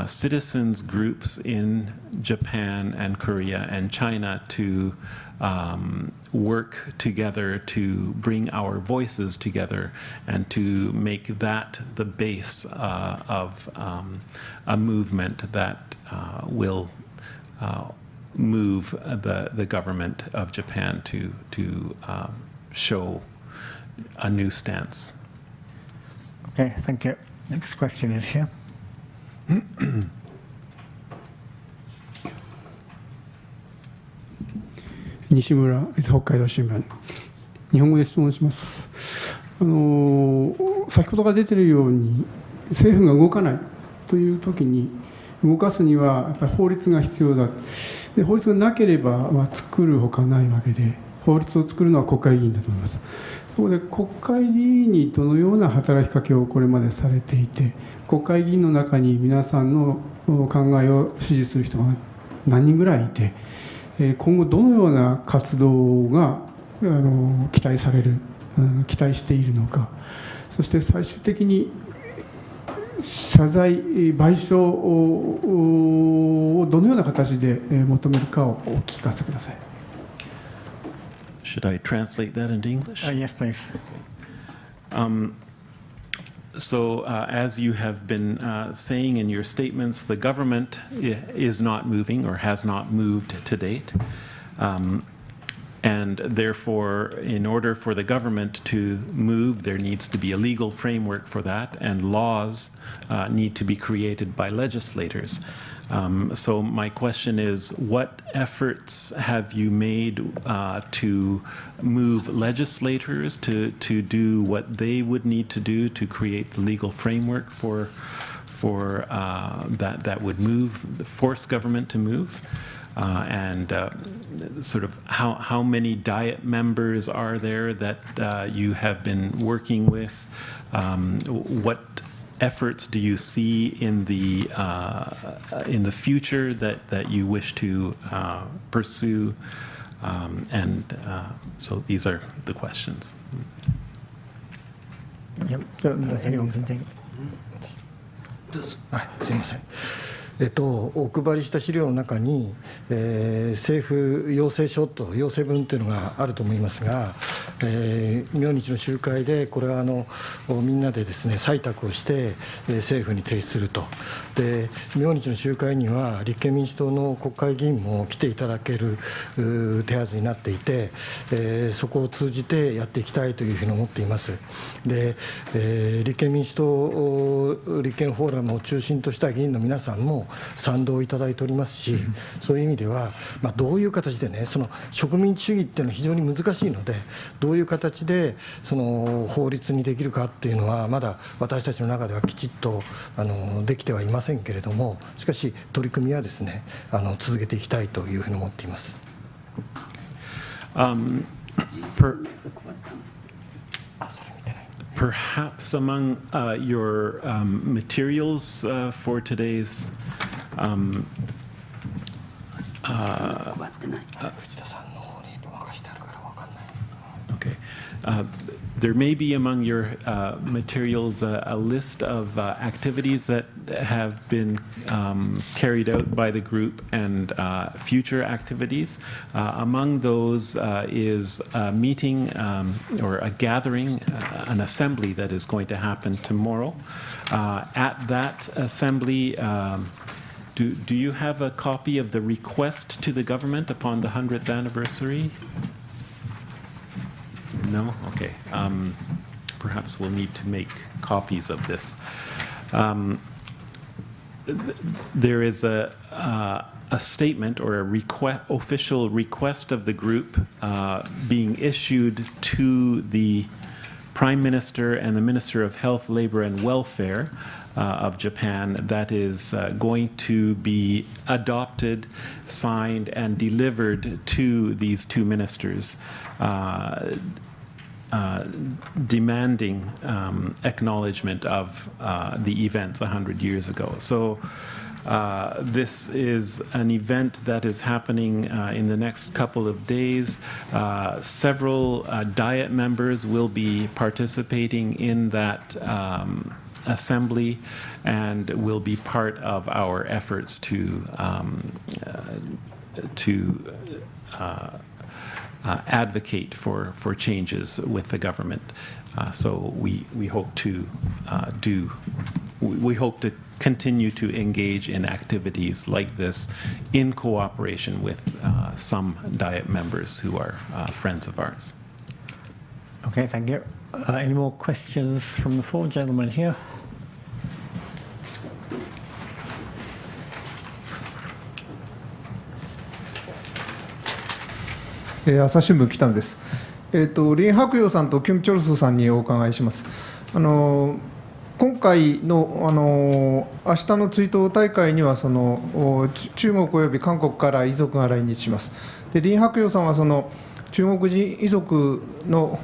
citizens groups in Japan and Korea and China to work together to bring our voices together and to make that the base of a movement that will move the government of Japan to show a new stance. Okay, thank you. Next question is here. 西村、北海道新聞、日本語で質問します。先ほどから出ているように、政府が動かないというときに、動かすにはやっぱり法律が必要だ。で法律がなければ、作るほかないわけで、法律を作るのは国会議員だと思います。そこで国会議員にどのような働きかけをこれまでされていて、国会議員の中に皆さんの考えを支持する人が何人ぐらいいて、今後どのような活動が期待しているのか、そして最終的に謝罪賠償をどのような形で求めるかをお聞かせください。Should I translate that into English? Yes, please. So, as you have been saying in your statements, the government is not moving or has not moved to date. And therefore, in order for the government to move, there needs to be a legal framework for that, and laws need to be created by legislators. So my question is, what efforts have you made to move legislators to do what they would need to do to create the legal framework for that would force government to move? And sort of how many Diet members are there that you have been working with? What efforts do you see in the future that you wish to pursue? And so these are the questions. Yep. Anyone can take it. すみません。お配りした資料の中に、政府要請書と要請文というのがあると思いますが、明日の集会で、これはみんなでですね、採択をして、政府に提出すると。で、明日の集会には、立憲民主党の国会議員も来ていただける手はずになっていて、そこを通じてやっていきたいというふうに思っています。で、立憲民主党、立憲フォーラムを中心とした議員の皆さんも賛同いただいておりますし、そういう意味では、どういう形でね、その植民地主義っていうのは非常に難しいので、どういう形でその法律にできるかっていうのは、まだ私たちの中ではきちっとできてはいませんけれども、しかし、取り組みはですね、続けていきたいというふうに思っています。Perhaps among your materials for today's okay. There may be among your materials a list of activities that have been carried out by the group and future activities. Among those is a meeting or a gathering, an assembly that is going to happen tomorrow. At that assembly, do you have a copy of the request to the government upon the 100th anniversary? No? Okay. Perhaps we'll need to make copies of this. There is a statement or a official request of the group being issued to the Prime Minister and the Minister of Health, Labor and Welfare of Japan that is going to be adopted, signed, and delivered to these two ministers, demanding acknowledgement of the events 100 years ago. So this is an event that is happening in the next couple of days. Several Diet members will be participating in that assembly and will be part of our efforts to advocate for changes with the government. So we hope to continue to engage in activities like this in cooperation with some Diet members who are friends of ours. Okay, thank you. Any more questions from the floor? Gentleman here. Asahi Shimbun 北野です。林伯陽さんとキム・チョルスさんにお伺いします。今回の明日の追悼大会には中国および韓国から遺族が来日します。で、林伯陽さんは中国人遺族の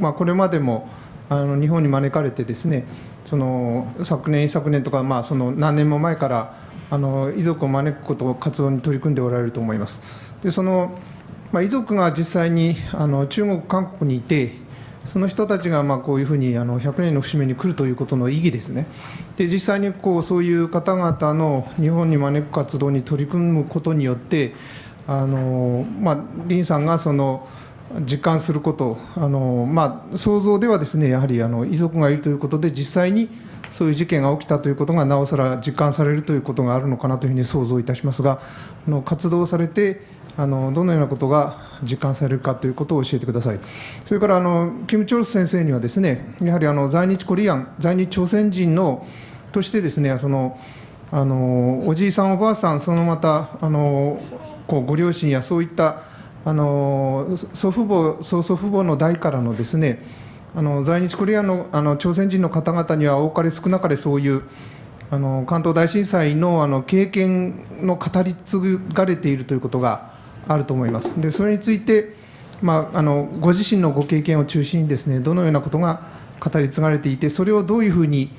これまでも日本に招かれてですね、昨年とか何年も前から遺族を招くことを活動に取り組んでおられると思います。で、遺族が実際に中国、韓国にいて、その人たちがこういうふうに100年の節目に来るということの意義ですね。で、実際にそういう方々の日本に招く活動に取り組むことによって、林さんが実感すること、想像ではですね、やはり遺族がいるということで、実際にそういう事件が起きたということがなおさら実感されるということがあるのかなというふうに想像いたしますが、活動されてどのようなことが実感されるかということを教えてください。それからキム・チョルス先生にはですね、やはり在日コリアン、在日朝鮮人としてですね、おじいさんおばあさん、またご両親やそういった祖父母の代からのですね、在日コリアンの朝鮮人の方々には多かれ少なかれそういう関東大震災の経験の語り継がれているということがあると思います。で、それについて、ご自身のご経験を中心にですね、どのようなことが語り継がれていて、それをどういうふうに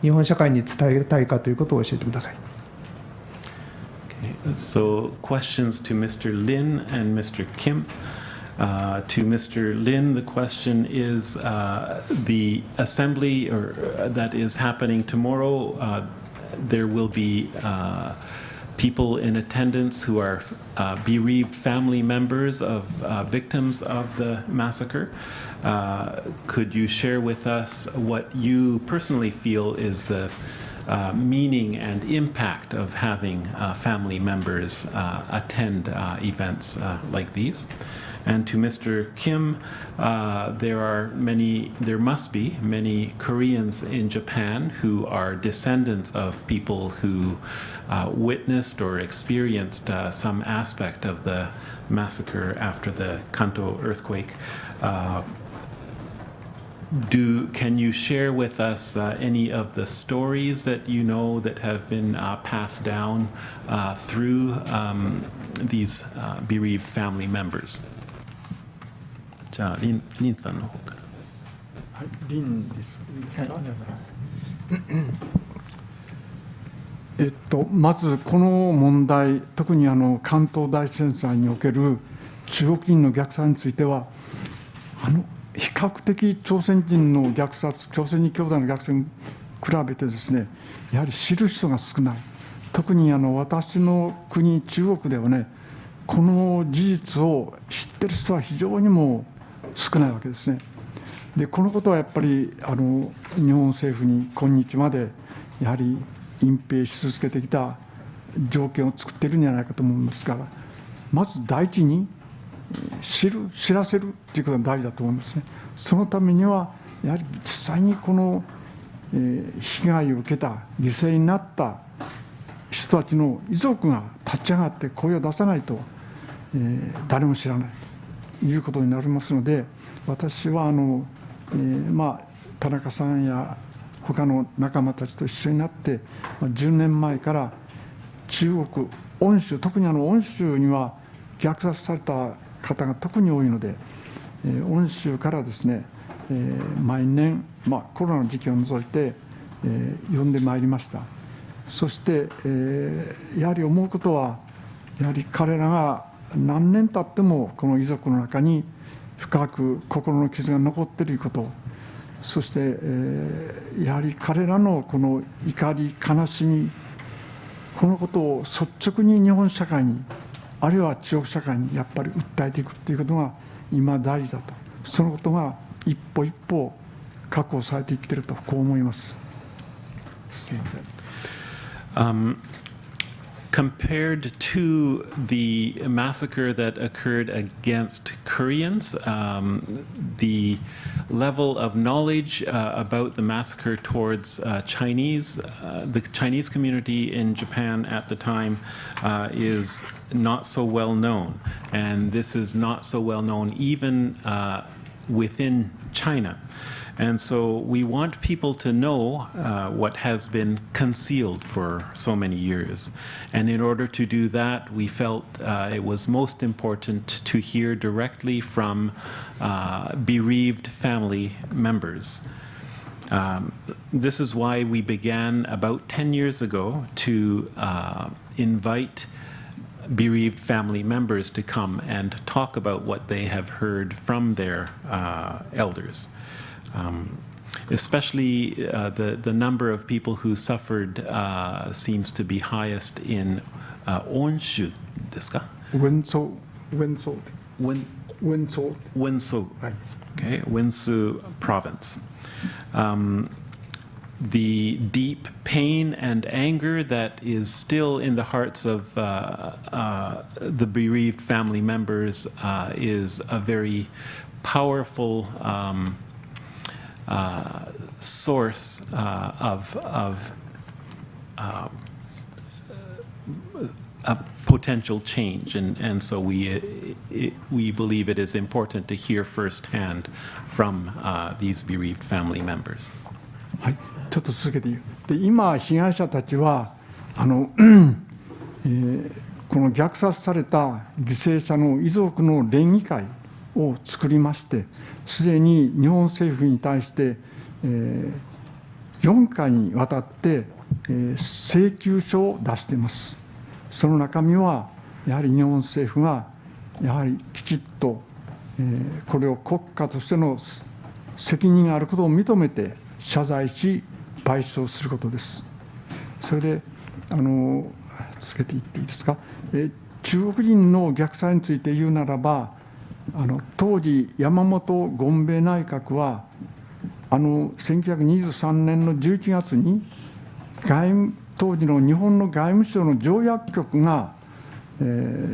日本社会に伝えたいかということを教えてください。So questions to Mr. Lin and Mr. Kim. To Mr. Lin, the question is the assembly that is happening tomorrow. There will be people in attendance who are bereaved family members of victims of the massacre. Could you share with us what you personally feel is the meaning and impact of having family members attend events like these? And to Mr. Kim, there must be many Koreans in Japan who are descendants of people who witnessed or experienced some aspect of the massacre after the Kanto earthquake. Can you share with us any of the stories that you know that have been passed down through these bereaved family members? じゃあ、リンさんの方から。はい、リンです。まずこの問題、特に関東大震災における中国人の虐殺については、比較的朝鮮人の虐殺、朝鮮人兄弟の虐殺に比べてですね、やはり知る人が少ない。特に私の国、中国ではね、この事実を知ってる人は非常にも少ないわけですね。で、このことはやっぱり日本政府に今日までやはり隠蔽し続けてきた条件を作っているんじゃないかと思いますから、まず第一に知らせるということが大事だと思いますね。そのためにはやはり実際にこの被害を受けた犠牲になった人たちの遺族が立ち上がって声を出さないと誰も知らないということになりますので、私は田中さんや他の仲間たちと一緒になって10年前から中国恩州、特に恩州には虐殺された方が特に多いので、恩州からですね、毎年、コロナの時期を除いて、呼んでまいりました。そして、やはり思うことは、やはり彼らが何年経ってもこの遺族の中に深く心の傷が残っていること、そして、やはり彼らのこの怒り、悲しみ、このことを率直に日本社会に、あるいは中国社会にやっぱり訴えていくということが今大事だと、そのことが一歩一歩確保されていっていると、こう思います。すみません。Compared to the massacre that occurred against Koreans, the level of knowledge about the massacre towards the Chinese community in Japan at the time is not so well known. And this is not so well known even within China. And so we want people to know what has been concealed for so many years. And in order to do that, we felt it was most important to hear directly from bereaved family members. This is why we began about 10 years ago to invite bereaved family members to come and talk about what they have heard from their elders. Especially the number of people who suffered seems to be highest in Onshu, ですか? Wenzhou Okay, Wenzhou province. The deep pain and anger that is still in the hearts of the bereaved family members is a very powerful source of a potential change, and so we believe it is important to hear firsthand from these bereaved family members. はい、ちょっと続けて言う。で、今被害者たちはこの虐殺された犠牲者の遺族の連議会を作りまして、すでに日本政府に対して4回にわたって請求書を出しています。その中身はやはり日本政府がやはりきちっとこれを国家としての責任があることを認めて謝罪し賠償することです。それで続けていっていいですか。中国人の虐殺について言うならば、当時、山本権兵衛内閣は、1923年の11月に当時の日本の外務省の条約局が、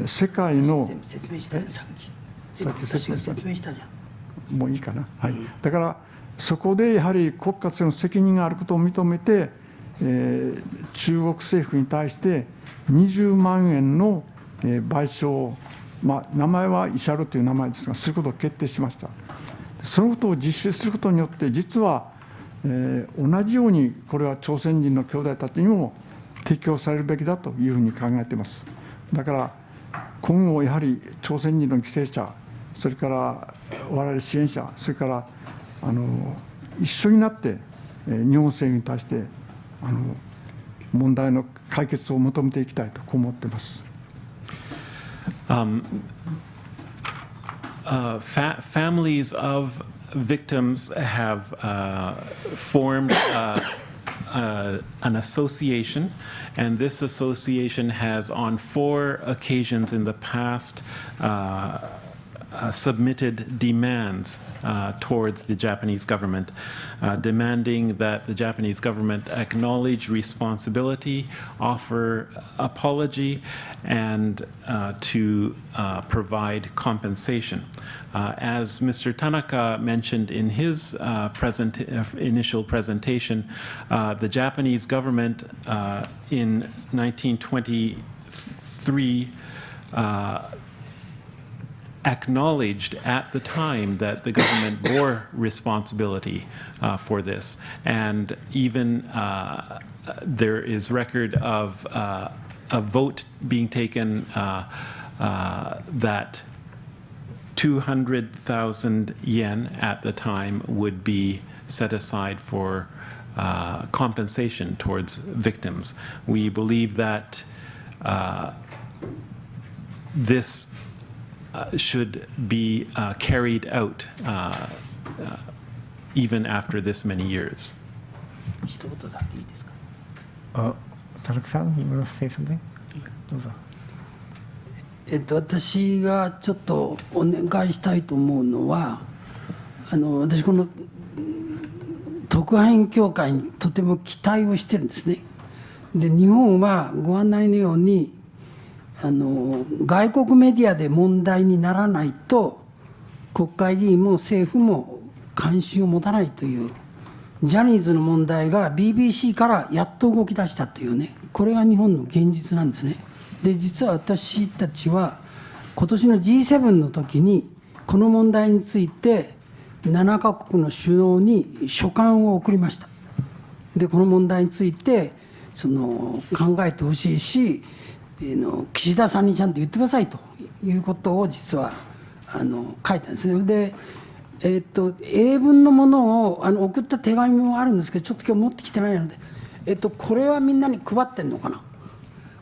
世界の説明したよ、さっき私が説明したじゃん。もういいかな、はい、だからそこでやはり国家としての責任があることを認めて、中国政府に対して20万円の賠償を、名前はイシャルという名前ですが、することを決定しました。そのことを実施することによって、実は、同じようにこれは朝鮮人の兄弟たちにも適用されるべきだというふうに考えています。だから今後やはり朝鮮人の犠牲者、それから我々支援者、それから一緒になって日本政府に対して問題の解決を求めていきたいと思っています。Families of victims have formed an association, and this association has on 4 occasions in the past submitted demands towards the Japanese government, demanding that the Japanese government acknowledge responsibility, offer apology, and to provide compensation. As Mr. Tanaka mentioned in his initial presentation, the Japanese government in 1923 acknowledged at the time that the government bore responsibility for this. And even there is record of a vote being taken that 200,000 yen at the time would be set aside for compensation towards victims. We believe that this should be carried out even after this many years. 一言だけいいですか。田中さん、you want to say something? どうぞ。私がちょっとお願いしたいと思うのは、私この特派員協会にとても期待をしてるんですね。で、日本はご案内のように外国メディアで問題にならないと国会議員も政府も関心を持たないという、ジャニーズの問題が BBC からやっと動き出したというね、これが日本の現実なんですね。で、実は私たちは今年の G7 の時にこの問題について7カ国の首脳に書簡を送りました。で、この問題について考えてほしいし、岸田さんにちゃんと言ってくださいということを実は書いたんですね。で、英文のものを送った手紙もあるんですけど、ちょっと今日持ってきてないので、これはみんなに配ってんのかな。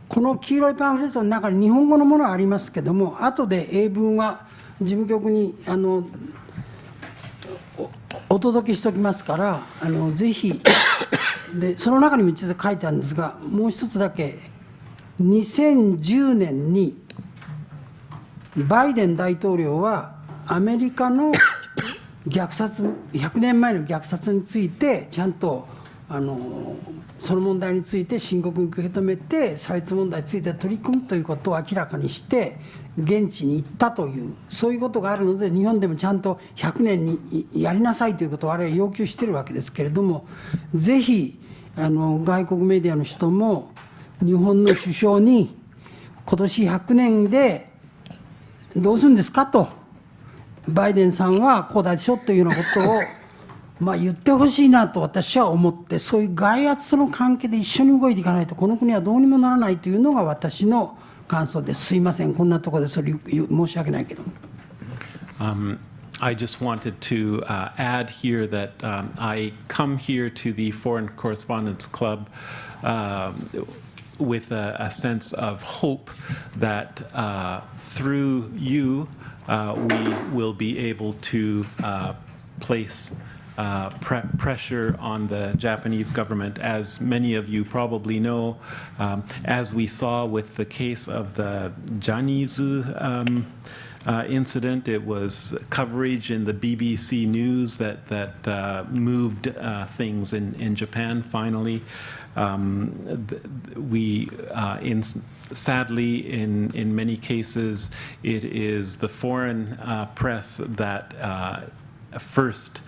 この黄色いパンフレットの中に日本語のものはありますけども、後で英文は事務局にお届けしておきますから、ぜひで、その中にも実は書いてあるんですが、もう一つだけ、2010年にバイデン大統領はアメリカの虐殺、100年前の虐殺についてちゃんとその問題について深刻に受け止めて、差別問題について取り組むということを明らかにして現地に行ったという、そういうことがあるので、日本でもちゃんと100年にやりなさいということを我々要求しているわけですけれども、ぜひ外国メディアの人も日本の首相に今年100年でどうするんですかと、バイデンさんはこうだでしょというようなことを言ってほしいなと私は思って、そういう外圧との関係で一緒に動いていかないとこの国はどうにもならないというのが私の感想です。すいません、こんなところでそれ申し訳ないけど。I just wanted to add here that I come here to the Foreign Correspondents Club with a sense of hope that through you we will be able to place pressure on the Japanese government. As many of you probably know, as we saw with the case of the Janizu incident, it was coverage in the BBC News that moved things in Japan finally. Sadly, in many cases, it is the foreign press that first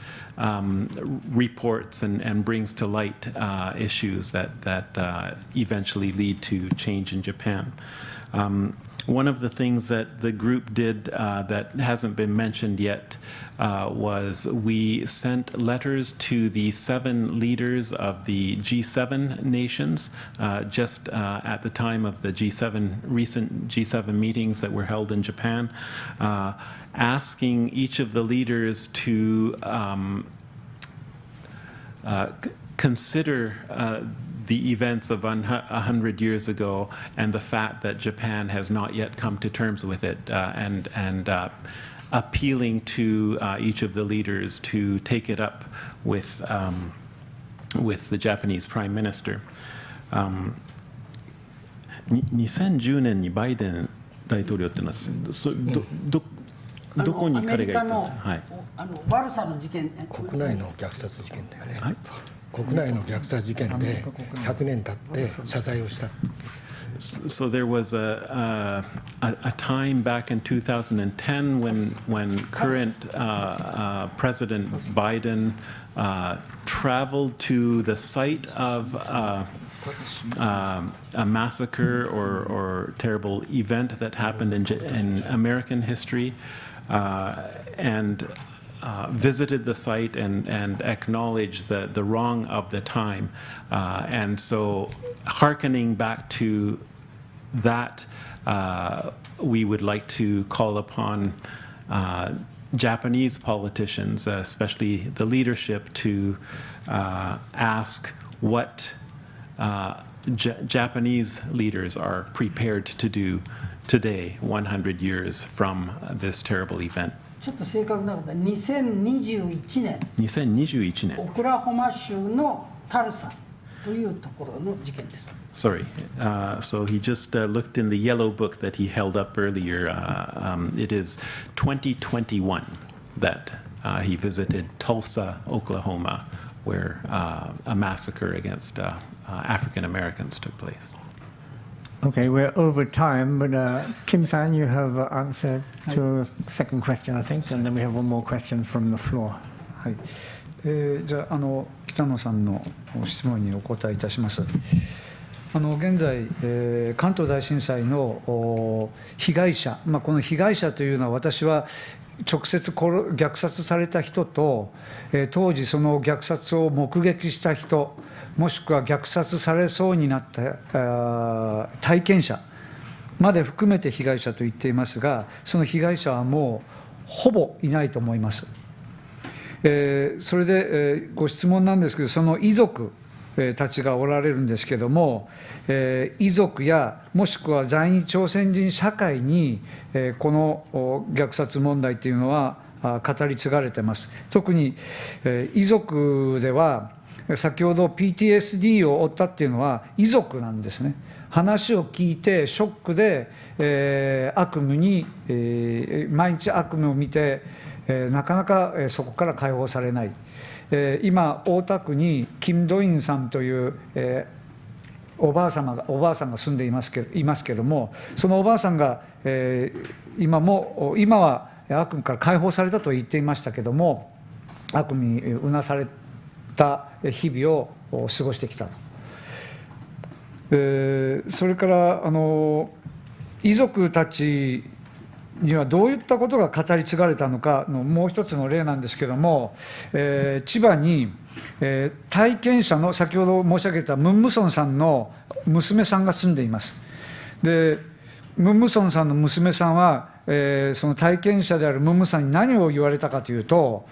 reports and brings to light issues that eventually lead to change in Japan. One of the things that the group did that hasn't been mentioned yet was we sent letters to the 7 leaders of the G7 nations just at the time of the recent G7 meetings that were held in Japan, asking each of the leaders to consider the events of 100 years ago and the fact that Japan has not yet come to terms with it, and appealing to each of the leaders to take it up with the Japanese Prime Minister. 2010年にバイデン大統領っていうのはどこに彼が行ったんですか。はい。悪さの事件、国内の虐殺事件だよね。はい。国内の虐殺事件で100年経って謝罪をした。So there was a time back in 2010 when current President Biden traveled to the site of a massacre or terrible event that happened in American history, and visited the site and acknowledged the wrong of the time. And so hearkening back to that, we would like to call upon Japanese politicians, especially the leadership, to ask what Japanese leaders are prepared to do today, 100 years from this terrible event. ちょっと正確なことは2021年オクラホマ州のタルサというところの事件です。Sorry. So he just looked in the yellow book that he held up earlier. It is 2021 that he visited Tulsa, Oklahoma, where a massacre against African Americans took place. Okay, we're over time, but Kim-san, you have answered to the second question, I think, and then we have one more question from the floor. はい。じゃあ北野さんの質問にお答えいたします。現在、関東大震災の被害者、この被害者というのは私は直接虐殺された人と、当時その虐殺を目撃した人、もしくは虐殺されそうになった体験者まで含めて被害者と言っていますが、その被害者はもうほぼいないと思います。それでご質問なんですけど、その遺族たちがおられるんですけども、遺族やもしくは在日朝鮮人社会にこの虐殺問題というのは語り継がれています。特に遺族では先ほど PTSD を負ったっていうのは遺族なんですね。話を聞いてショックで、悪夢に、毎日悪夢を見て、なかなかそこから解放されない。今大田区に金土院さんという、おばあさんが住んでいますけども、そのおばあさんが、今は悪夢から解放されたと言っていましたけども、悪夢にうなされた日々を過ごしてきたと。それから遺族たちにはどういったことが語り継がれたのかのもう一つの例なんですけども、千葉に、体験者の先ほど申し上げたムンムソンさんの娘さんが住んでいます。でムンムソンさんの娘さんは、その体験者であるムンムさんに何を言われたかというと、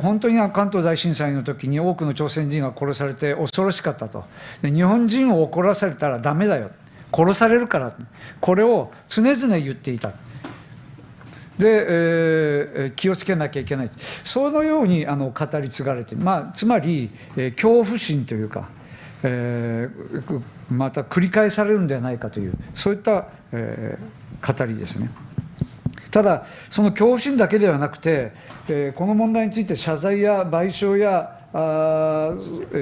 本当に関東大震災の時に多くの朝鮮人が殺されて恐ろしかったと。で日本人を怒らされたらダメだよ、殺されるから、これを常々言っていた。で、気をつけなきゃいけない、そのように語り継がれている、つまり、恐怖心というか、また繰り返されるんではないかという、そういった、語りですね。ただ、その恐怖心だけではなくて、この問題について謝罪や賠償や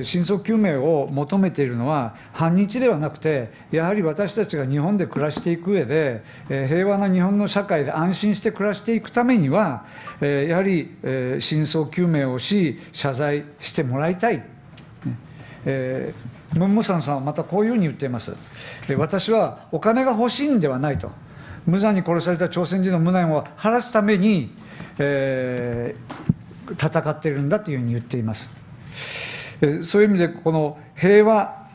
真相究明を求めているのは、反日ではなくて、やはり私たちが日本で暮らしていく上で、平和な日本の社会で安心して暮らしていくためには、やはり真相究明をし、謝罪してもらいたい。ムン・ムサンさんはまたこういうふうに言っています。私はお金が欲しいんではないと。無残に殺された朝鮮人の無念を晴らすために、戦っているんだというふうに言っています。そういう意味で、この平和、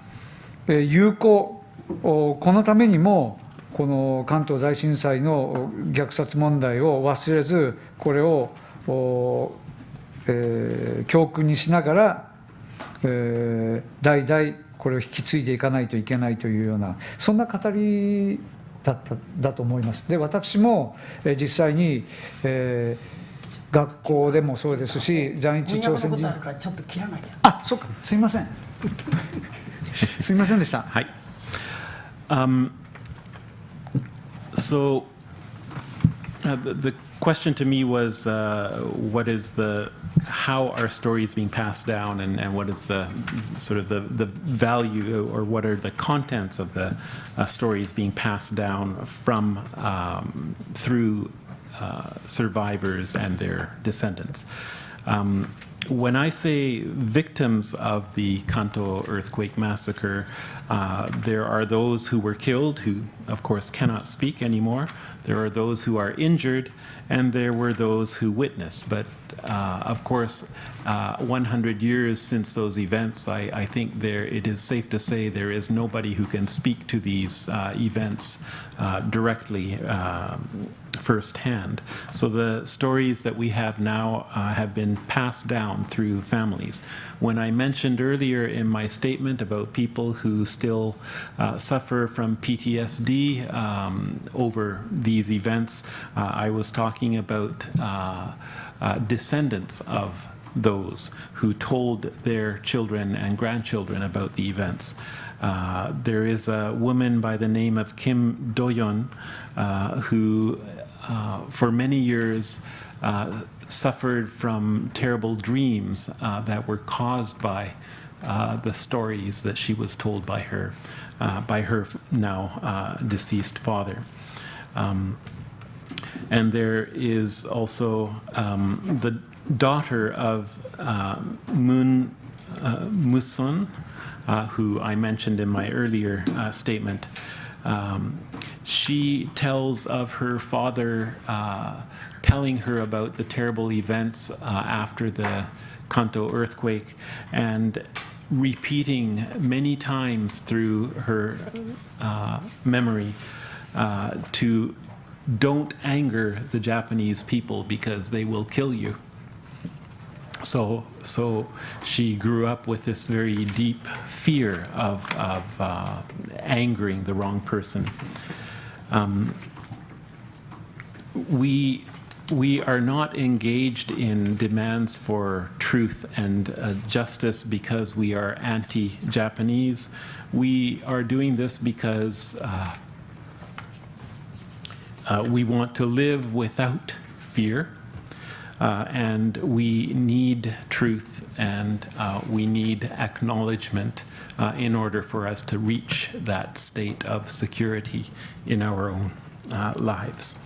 友好、このためにも、この関東大震災の虐殺問題を忘れず、これを、教訓にしながら、代々これを引き継いでいかないといけないというような、そんな語りだと思います。で、私も実際に、学校でもそうですし、在日朝鮮人、あ、そうか、すみませんすみませんでした。はい。So the question to me was what is how our story is being passed down, and what is the sort of the value, or what are the contents of the stories being passed down from through survivors and their descendants. When I say victims of the Kanto earthquake massacre, there are those who were killed who, of course, cannot speak anymore. There are those who are injured, and there were those who witnessed. But, of course, 100 years since those events, I think it is safe to say there is nobody who can speak to these events directly firsthand. So the stories that we have now have been passed down through families. When I mentioned earlier in my statement about people who still suffer from PTSD over these events, I was talking about descendants of those who told their children and grandchildren about the events. There is a woman by the name of Kim Do-yeon who for many years suffered from terrible dreams that were caused by the stories that she was told by her now deceased father. And there is also the daughter of Moon Musun, who I mentioned in my earlier statement. She tells of her father telling her about the terrible events after the Kanto earthquake, and repeating many times through her memory to don't anger the Japanese people because they will kill you. So she grew up with this very deep fear of angering the wrong person. We are not engaged in demands for truth and justice because we are anti-Japanese. We are doing this because we want to live without fear. And we need truth, and we need acknowledgement in order for us to reach that state of security in our own lives.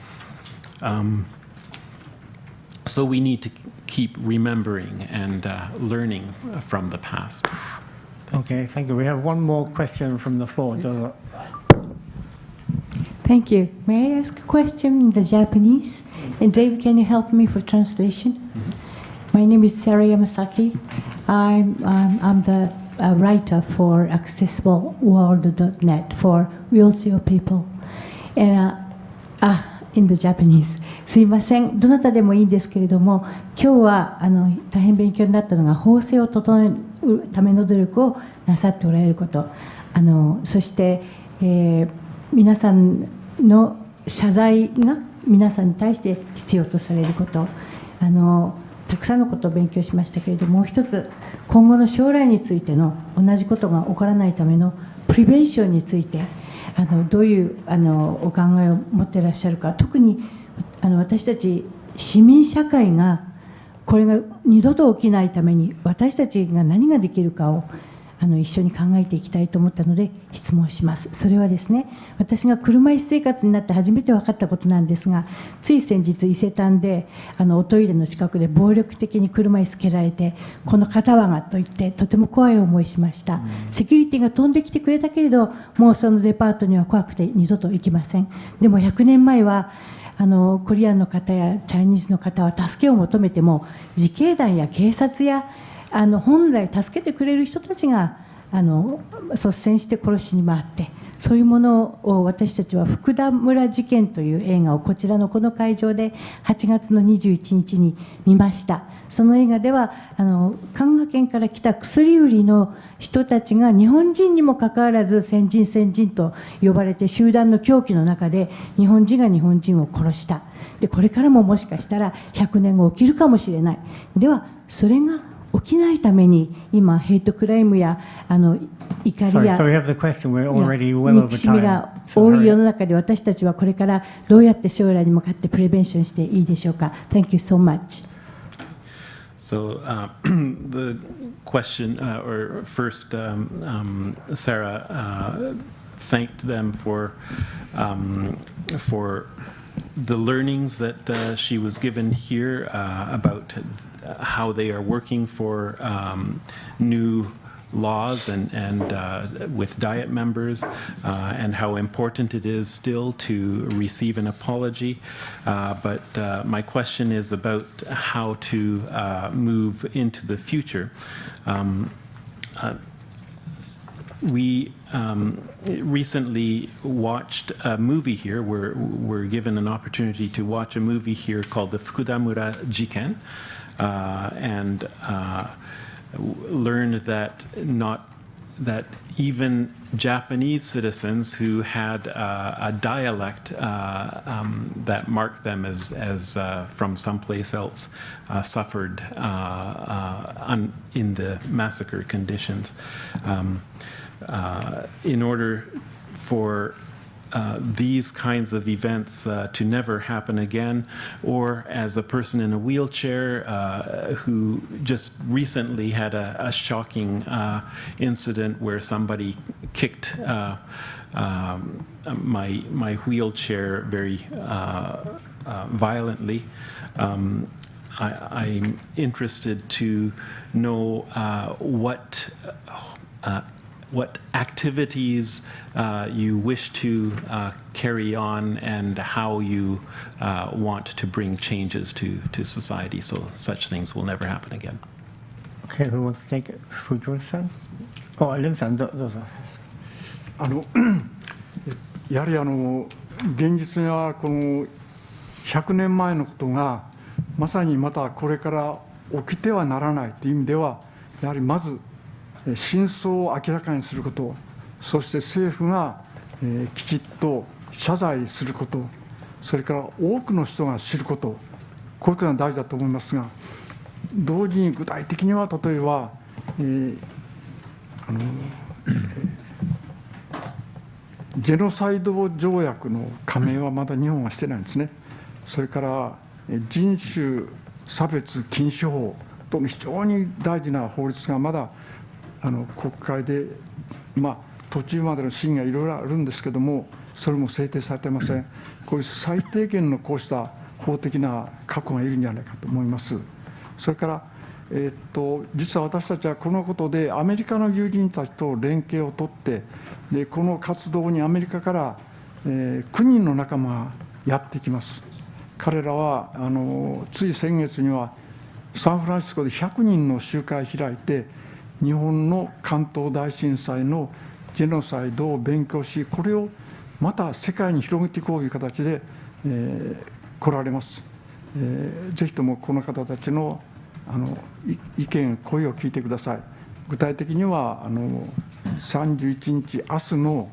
So we need to keep remembering and learning from the past. Okay, thank you. We have one more question from the floor. Thank you. May I ask a question in the Japanese? And Dave, can you help me for translation? My name is Sarah Yamasaki. I'm the writer for accessibleworld.net for wheelchair people. And in the Japanese. すいません。どなたでもいいんですけれども、今日は大変勉強になったのが法制を整えるための努力をなさっておられること。そして、皆さんの謝罪が皆さんに対して必要とされること、たくさんのことを勉強しましたけれども、もう一つ、今後の将来についての同じことが起こらないためのプリベンションについて、どういうお考えを持っていらっしゃるか、特に私たち市民社会がこれが二度と起きないために私たちが何ができるかを一緒に考えていきたいと思ったので質問します。それはですね、私が車椅子生活になって初めて分かったことなんですが、つい先日伊勢丹でおトイレの近くで暴力的に車椅子蹴られて、この方はがと言ってとても怖い思いしました。セキュリティが飛んできてくれたけれど、もうそのデパートには怖くて二度と行きません。でも100年前はコリアンの方やチャイニーズの方は助けを求めても、自警団や警察や本来助けてくれる人たちが率先して殺しに回って、そういうものを私たちは福田村事件という映画をこちらのこの会場で8月の21日に見ました。その映画では神奈県から来た薬売りの人たちが日本人にもかかわらず先人と呼ばれて集団の狂気の中で日本人が日本人を殺した。でこれからももしかしたら100年後起きるかもしれない。ではそれが起きないために今ヘイトクライムや怒りや憎しみが多い世の中で、私たちはこれからどうやって将来に向かってプレベンションしていいでしょうか。 Thank you so much. So the question, or first, Sarah thanked them for the learnings that she was given here about how they are working for new laws and with diet members, and how important it is still to receive an apology. But my question is about how to move into the future. We recently watched a movie here. We're given an opportunity to watch a movie here called the Fukudamura Jiken, and learned that even Japanese citizens who had a dialect that marked them as from someplace else suffered in the massacre conditions. In order for these kinds of events to never happen again, or as a person in a wheelchair who just recently had a shocking incident where somebody kicked my wheelchair very violently. I'm interested to know what activities you wish to carry on, and how you want to bring changes to society so such things will never happen again. Okay, who wants to take it? Fujita-san? Oh, Lin-san, どうぞ。やはり現実にはこの100年前のことがまさにまたこれから起きてはならないという意味では、やはりまず真相を明らかにすること、そして政府がきちっと謝罪すること、それから多くの人が知ること、これが大事だと思いますが、同時に具体的には例えば、ジェノサイド条約の加盟はまだ日本はしてないんですね。それから人種差別禁止法との非常に大事な法律がまだ国会で、途中までの審議がいろいろあるんですけども、それも制定されていません。こういう最低限のこうした法的な確保がいるんじゃないかと思います。それから、実は私たちはこのことでアメリカの友人たちと連携を取って、でこの活動にアメリカから、9人の仲間がやってきます。彼らはつい先月にはサンフランシスコで100人の集会を開いて、日本の関東大震災のジェノサイドを勉強し、これをまた世界に広げていこうという形で、来られます。ぜひともこの方たちの意見、声を聞いてください。具体的には31日明日の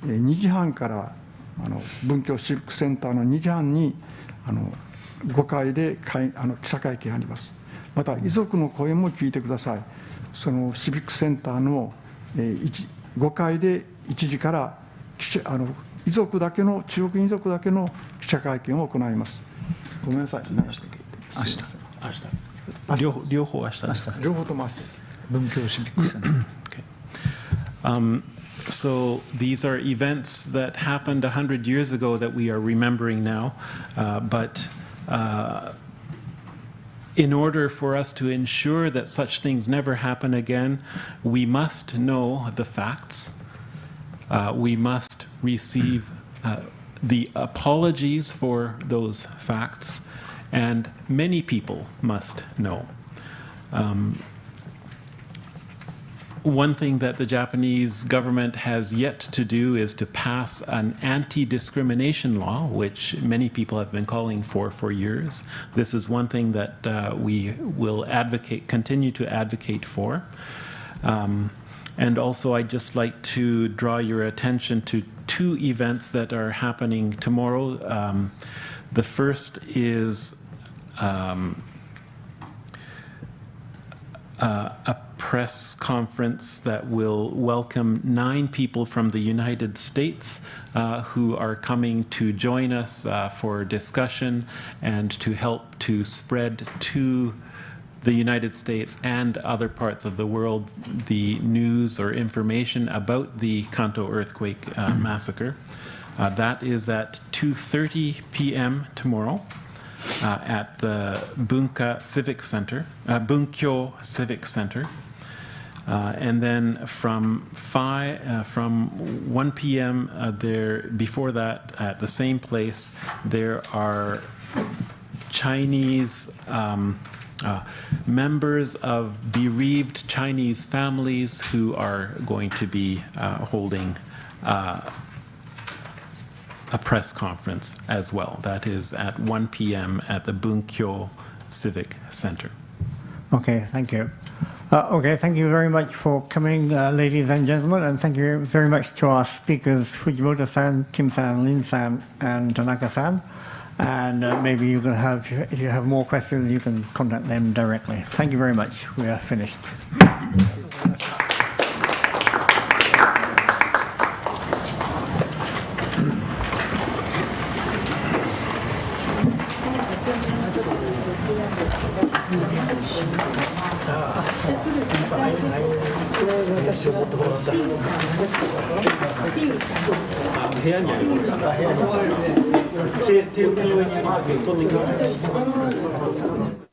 2時半から文教シビックセンターの2時半に5階で記者会見あります。また遺族の声も聞いてください。そのシビックセンターの5階で1時から遺族だけの、中国遺族だけの記者会見を行います。ごめんなさい。明日両方明日ですか。両方とも明日です。文教シビックセンター。So these are events that happened 100 years ago that we are remembering now, but in order for us to ensure that such things never happen again, we must know the facts. We must receive the apologies for those facts, and many people must know. One thing that the Japanese government has yet to do is to pass an anti-discrimination law, which many people have been calling for years. This is one thing that we will continue to advocate for. And also, I'd just like to draw your attention to two events that are happening tomorrow. The first is a press conference that will welcome 9 people from the United States who are coming to join us for discussion and to help to spread to the United States and other parts of the world the news or information about the Kanto earthquake massacre. That is at 2:30 p.m. tomorrow. At the Bunkyo Civic Center, and then from 1 p.m. Before that, at the same place, there are Chinese members of bereaved Chinese families who are going to be holding a press conference as well. That is at 1 p.m. at the Bunkyo Civic Center. Okay, thank you. Okay, thank you very much for coming, ladies and gentlemen, and thank you very much to our speakers, Fujimoto-san, Kim-san, Lin-san, and Tanaka-san. And maybe you can have, if you have more questions, you can contact them directly. Thank you very much. We are finished. 部屋にあります。テーブルの上にあります。取ってください。